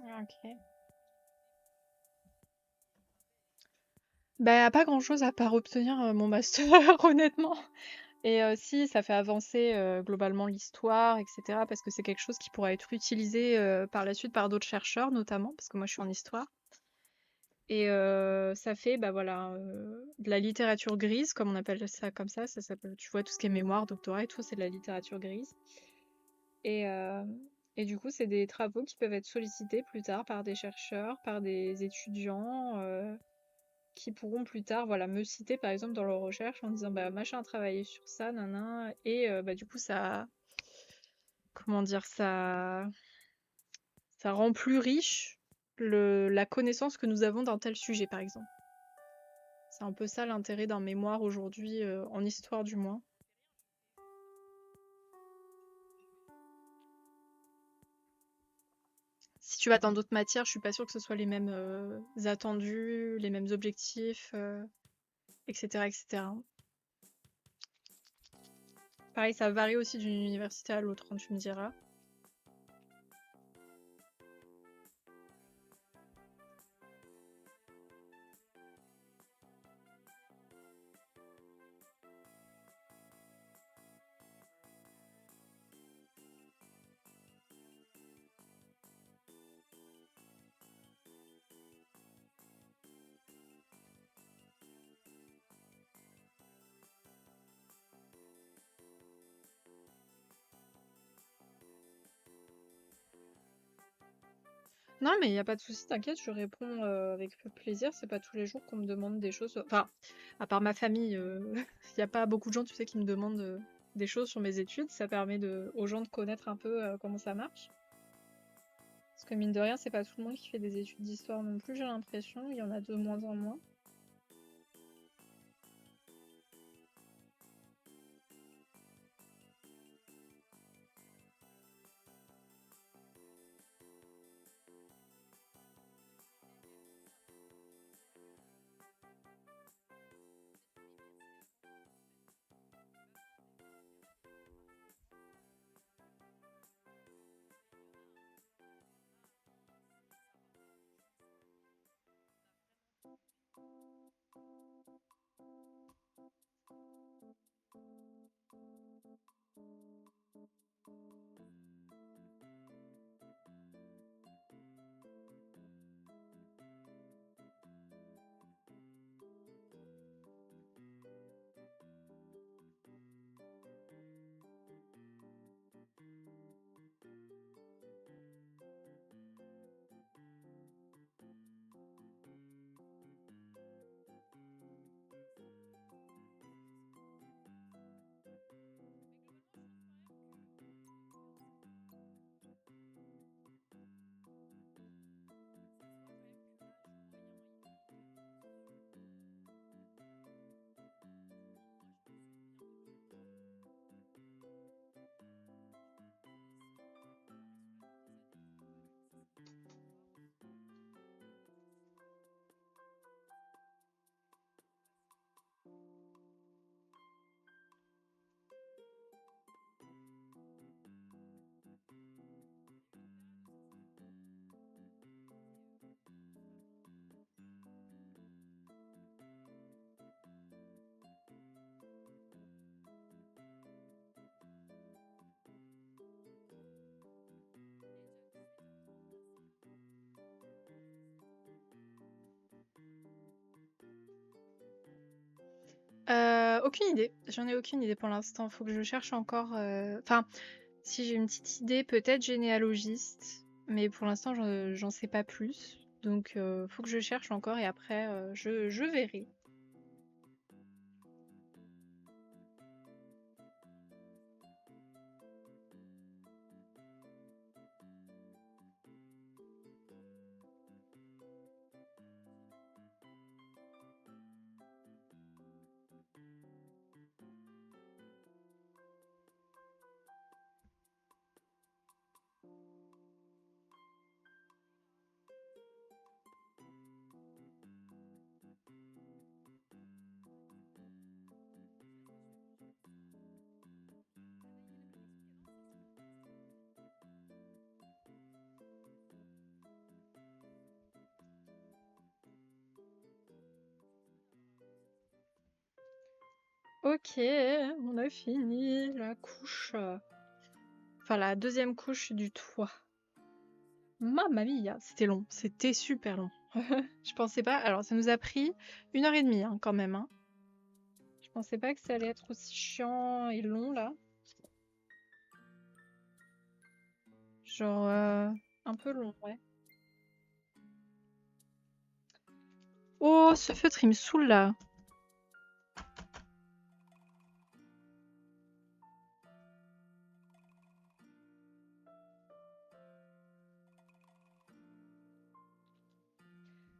Ok. Bah, pas grand-chose à part obtenir mon master, honnêtement. Et si, ça fait avancer globalement l'histoire, etc. Parce que c'est quelque chose qui pourra être utilisé par la suite par d'autres chercheurs, notamment, parce que moi je suis en histoire. Et ça fait, bah voilà, de la littérature grise, comme on appelle ça comme ça s'appelle, tu vois, tout ce qui est mémoire, doctorat et tout, c'est de la littérature grise. Et, euh, et du coup, c'est des travaux qui peuvent être sollicités plus tard par des chercheurs, par des étudiants, qui pourront plus tard, voilà, me citer par exemple dans leur recherche en disant bah machin a travaillé sur ça, nanan, et bah du coup ça, comment dire, ça rend plus riche la connaissance que nous avons d'un tel sujet par exemple. C'est un peu ça l'intérêt d'un mémoire aujourd'hui, en histoire du moins. Si tu vas dans d'autres matières, je suis pas sûre que ce soit les mêmes attendus, les mêmes objectifs, etc., etc. Pareil, ça varie aussi d'une université à l'autre, hein, tu me diras. Non, mais il n'y a pas de souci, t'inquiète, je réponds avec plaisir. C'est pas tous les jours qu'on me demande des choses. Enfin, à part ma famille, il n'y a pas beaucoup de gens, tu sais, qui me demandent des choses sur mes études. Ça permet aux gens de connaître un peu comment ça marche. Parce que mine de rien, c'est pas tout le monde qui fait des études d'histoire non plus, j'ai l'impression. Il y en a de moins en moins. Aucune idée. J'en ai aucune idée pour l'instant. Faut que je cherche encore. Enfin, si j'ai une petite idée, peut-être généalogiste, mais pour l'instant, j'en sais pas plus. Donc, faut que je cherche encore et après, je verrai. Ok, on a fini la couche. Enfin, la deuxième couche du toit. Mamma mia, c'était long, c'était super long. Je pensais pas. Alors, ça nous a pris 1h30 hein, quand même. Hein. Je pensais pas que ça allait être aussi chiant et long là. Genre, un peu long, ouais. Oh, ce feutre, il me saoule là.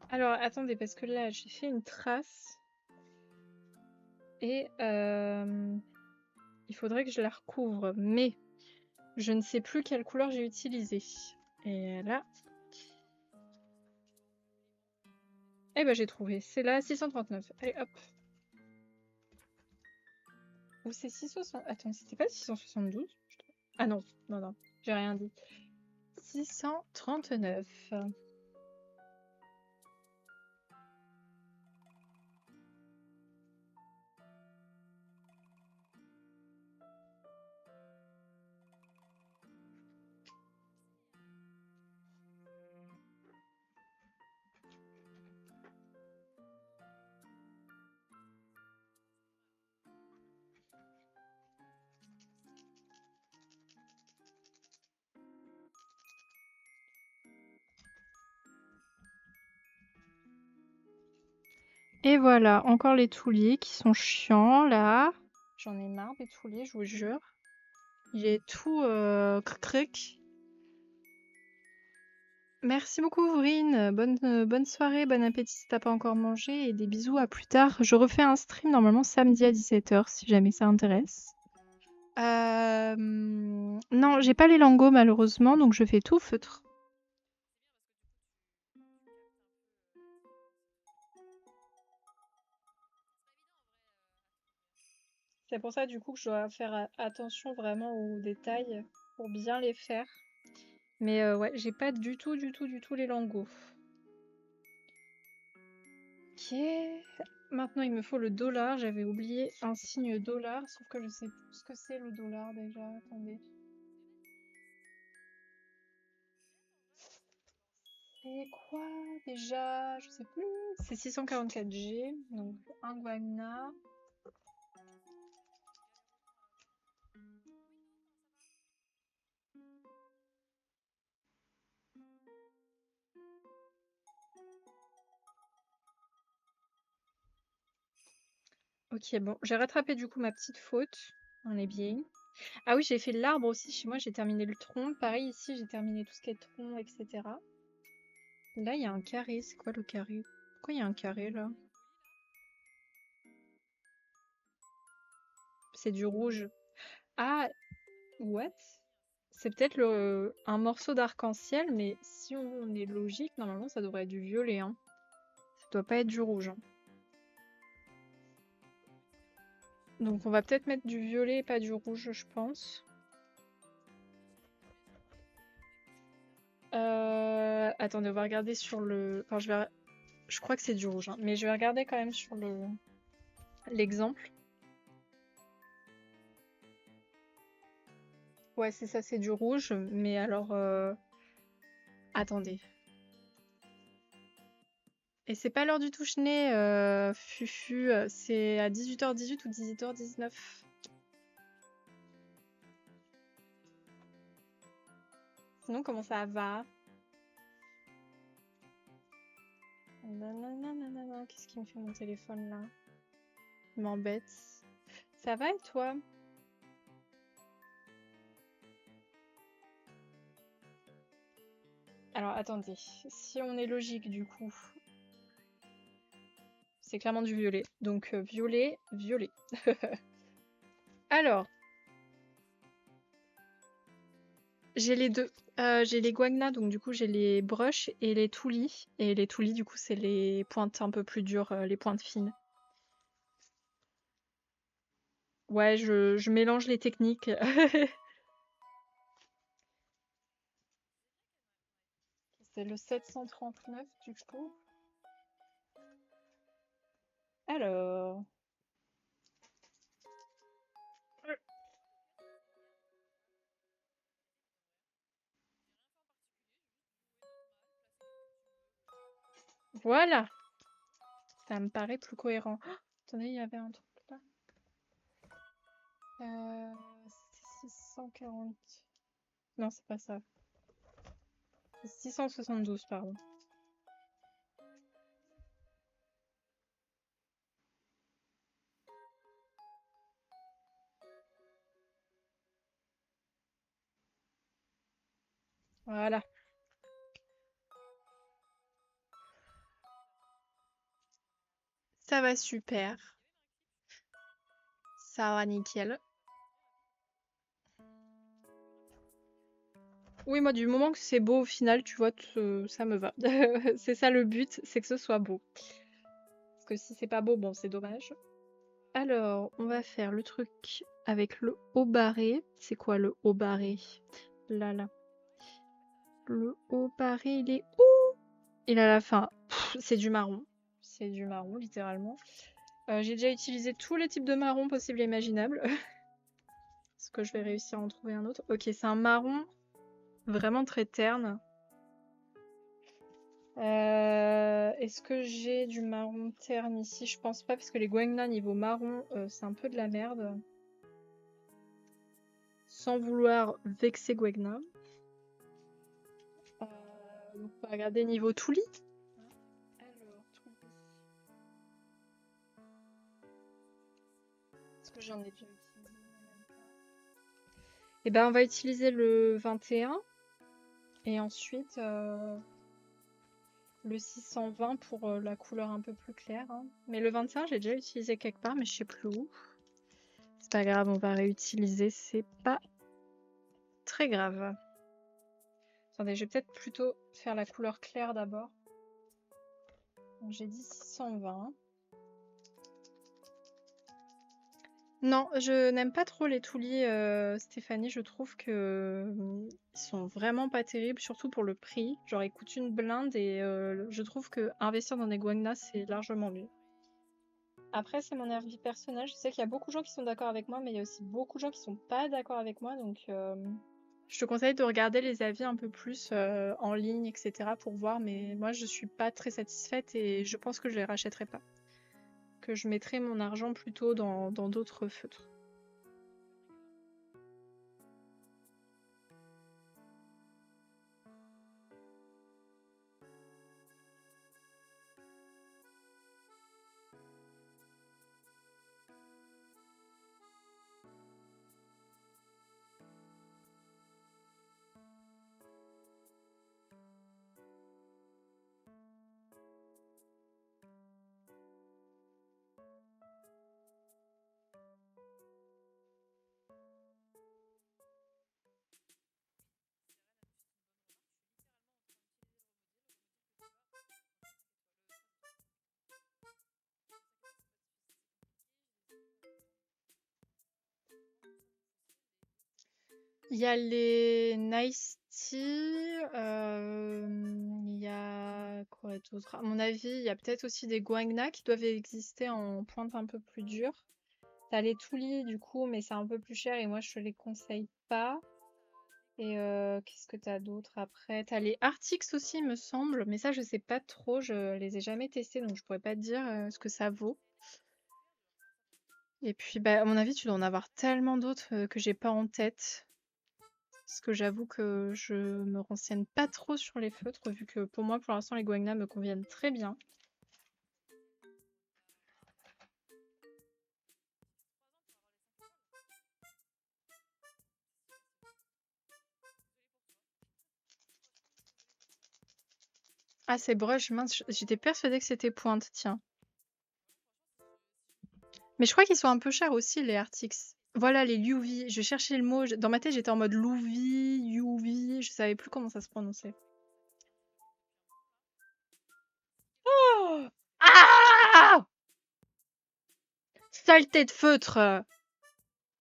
Alors, attendez, parce que là, j'ai fait une trace. Et il faudrait que je la recouvre. Mais je ne sais plus quelle couleur j'ai utilisée. Et là... Eh ben, j'ai trouvé. C'est la 639. Allez, hop. Ou c'est 660... Attends, c'était pas 672? Ah non, non, non. J'ai rien dit. 639. Et voilà, encore les touliers qui sont chiants, là. J'en ai marre des touliers, je vous jure. Il est tout cric. Merci beaucoup, Vrine. Bonne soirée, bon appétit si t'as pas encore mangé. Et des bisous, à plus tard. Je refais un stream normalement samedi à 17h, si jamais ça intéresse. Non, j'ai pas les lingots, malheureusement, donc je fais tout feutre. C'est pour ça, du coup, que je dois faire attention vraiment aux détails pour bien les faire. Mais ouais, j'ai pas du tout les lingots. Ok. Maintenant, il me faut le dollar. J'avais oublié un signe dollar, sauf que je sais plus ce que c'est le dollar déjà. Attendez. C'est quoi déjà? Je sais plus. C'est 644G, donc un guana. Ok, bon, j'ai rattrapé du coup ma petite faute. On est bien. Ah oui, j'ai fait l'arbre aussi. Chez moi, j'ai terminé le tronc. Pareil, ici, j'ai terminé tout ce qui est tronc, etc. Là, il y a un carré. C'est quoi le carré? Pourquoi il y a un carré là? C'est du rouge. Ah, what? C'est peut-être un morceau d'arc-en-ciel, mais si on est logique, normalement, ça devrait être du violet. Hein. Ça doit pas être du rouge. Hein. Donc on va peut-être mettre du violet et pas du rouge, je pense. Attendez, on va regarder sur le... Enfin, je crois que c'est du rouge, hein, mais je vais regarder quand même sur l'exemple. Ouais, c'est ça, c'est du rouge, mais alors... Attendez. Et c'est pas l'heure du touche-nez, Fufu, c'est à 18h18 ou 18h19. Sinon, comment ça va? Nanana, qu'est-ce qui me fait mon téléphone là? Il m'embête. Ça va et toi? Alors attendez, si on est logique du coup, c'est clairement du violet. Donc violet, violet. Alors, j'ai les deux. J'ai les guagna, donc du coup j'ai les brushes et les toulis. Et les toulis, du coup, c'est les pointes un peu plus dures, les pointes fines. Ouais, je mélange les techniques. C'est le 739 du coup. Alors, Voilà, ça me paraît plus cohérent. Oh, attendez, il y avait un truc là. 640. Non, c'est pas ça. C'est 672, pardon. Voilà. Ça va super. Ça va nickel. Oui, moi, du moment que c'est beau au final, tu vois, ça me va. C'est ça le but, c'est que ce soit beau. Parce que si c'est pas beau, bon, c'est dommage. Alors, on va faire le truc avec le haut barré. C'est quoi le haut barré? Là, là. Le haut barré, il est où? Il est à la fin. C'est du marron. C'est du marron, littéralement. J'ai déjà utilisé tous les types de marron possibles et imaginables. Est-ce que je vais réussir à en trouver un autre? Ok, c'est un marron vraiment très terne. Est-ce que j'ai du marron terne ici? Je pense pas, parce que les Guengna niveau marron, c'est un peu de la merde. Sans vouloir vexer Guengna. Donc on va regarder niveau Touli. Alors, Touli. Est-ce que j'en ai déjà utilisé? Et ben on va utiliser le 21. Et ensuite le 620 pour la couleur un peu plus claire. Hein. Mais le 21, j'ai déjà utilisé quelque part, mais je sais plus où. C'est pas grave, on va réutiliser. C'est pas très grave. Attendez, je vais peut-être plutôt faire la couleur claire d'abord. J'ai dit 620. Non, je n'aime pas trop les Toulis, Stéphanie. Je trouve que ils sont vraiment pas terribles, surtout pour le prix. Genre, ils coûtent une blinde et je trouve que investir dans des Guangna, c'est largement mieux. Après, c'est mon avis personnel. Je sais qu'il y a beaucoup de gens qui sont d'accord avec moi, mais il y a aussi beaucoup de gens qui sont pas d'accord avec moi. Donc, je te conseille de regarder les avis un peu plus en ligne, etc. pour voir. Mais moi, je suis pas très satisfaite et je pense que je les rachèterai pas. Que je mettrai mon argent plutôt dans d'autres feutres. Il y a les Nice Tea, il y a quoi d'autre? À mon avis, il y a peut-être aussi des Guangna qui doivent exister en pointe un peu plus dure. T'as les Toulis du coup, mais c'est un peu plus cher et moi je te les conseille pas. Et qu'est-ce que t'as d'autre après? T'as les Arctics aussi, il me semble, mais ça je sais pas trop, je les ai jamais testés donc je pourrais pas te dire ce que ça vaut. Et puis bah à mon avis tu dois en avoir tellement d'autres que j'ai pas en tête. Parce que j'avoue que je me renseigne pas trop sur les feutres, vu que pour moi, pour l'instant, les Guangna me conviennent très bien. Ah, c'est brush, mince, j'étais persuadée que c'était pointe, tiens. Mais je crois qu'ils sont un peu chers aussi, les Arctics. Voilà, les Luvi, je cherchais le mot, dans ma tête, j'étais en mode Luvi, je savais plus comment ça se prononçait. Oh ah Saleté de feutre!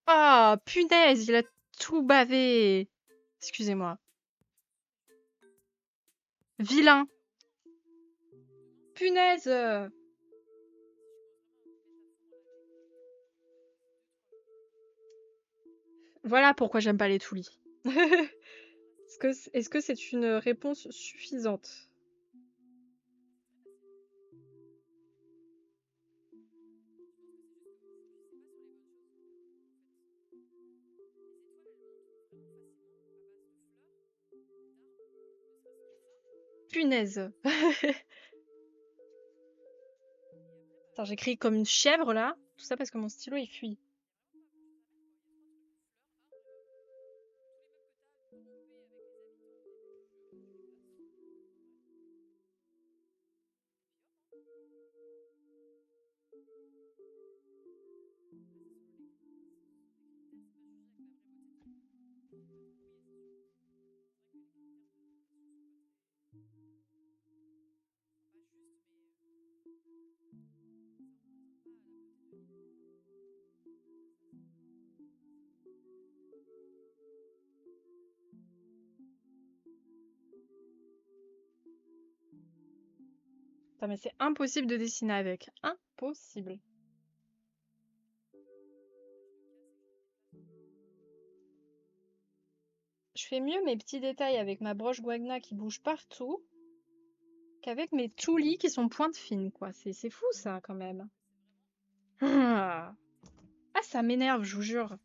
Ah, punaise, il a tout bavé! Excusez-moi. Vilain! Punaise! Voilà pourquoi j'aime pas les Toulis. Est-ce que c'est une réponse suffisante? Punaise. Attends, j'écris comme une chèvre là. Tout ça parce que mon stylo il fuit. Attends, mais c'est impossible de dessiner avec. Impossible. Je fais mieux mes petits détails avec ma broche Guagna qui bouge partout qu'avec mes toulis qui sont pointe fine, quoi. C'est fou, ça, quand même. Ah, ça m'énerve, je vous jure.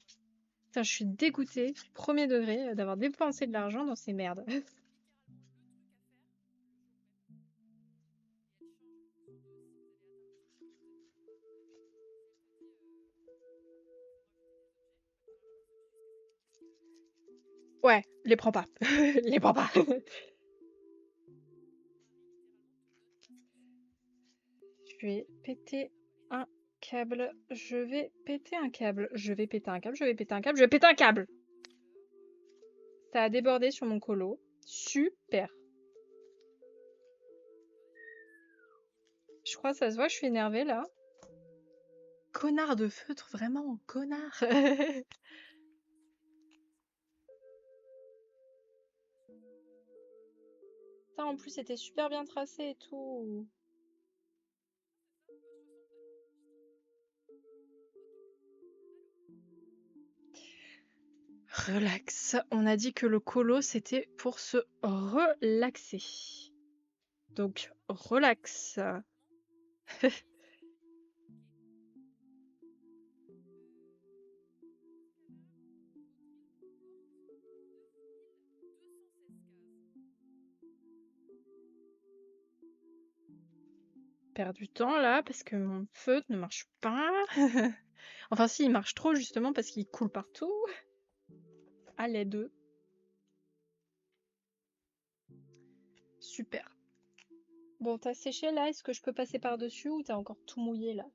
Putain, je suis dégoûtée, premier degré, d'avoir dépensé de l'argent dans ces merdes. Ouais, les prends pas. Les prends pas. Je vais péter un câble. Je vais péter un câble. Je vais péter un câble. Je vais péter un câble. Je vais péter un câble. Ça a débordé sur mon colo. Super. Je crois que ça se voit, je suis énervée là. Connard de feutre, vraiment, connard. Putain, en plus, c'était super bien tracé et tout. Relax. On a dit que le colo, c'était pour se relaxer. Donc, relax. Perds du temps là parce que mon feutre ne marche pas. Enfin si, il marche trop justement parce qu'il coule partout. À l'aide. Super. Bon, t'as séché là, est-ce que je peux passer par-dessus ou t'as encore tout mouillé là?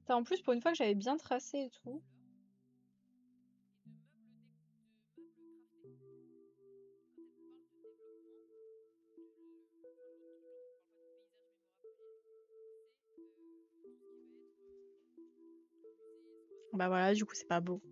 T'as en plus pour une fois que j'avais bien tracé et tout. Bah voilà, du coup c'est pas beau.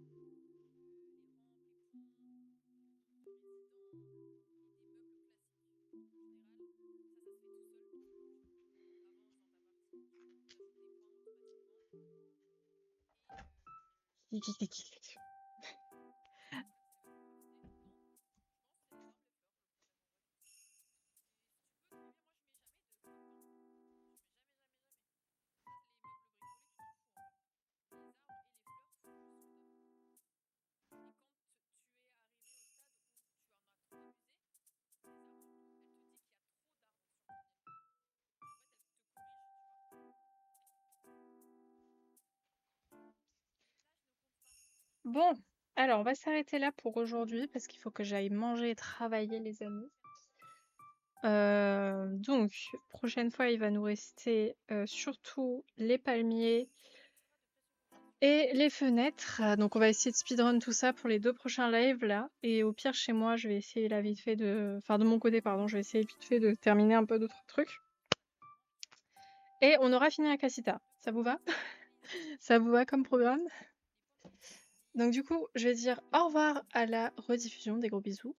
Bon, alors on va s'arrêter là pour aujourd'hui parce qu'il faut que j'aille manger et travailler les amis. Donc, prochaine fois il va nous rester surtout les palmiers et les fenêtres. Donc on va essayer de speedrun tout ça pour les 2 prochains lives là. Et au pire chez moi je vais essayer là vite fait de... Enfin de mon côté pardon, je vais essayer vite fait de terminer un peu d'autres trucs. Et on aura fini Akashita. Ça vous va? Ça vous va comme programme? Donc du coup, je vais dire au revoir à la rediffusion. Des gros bisous.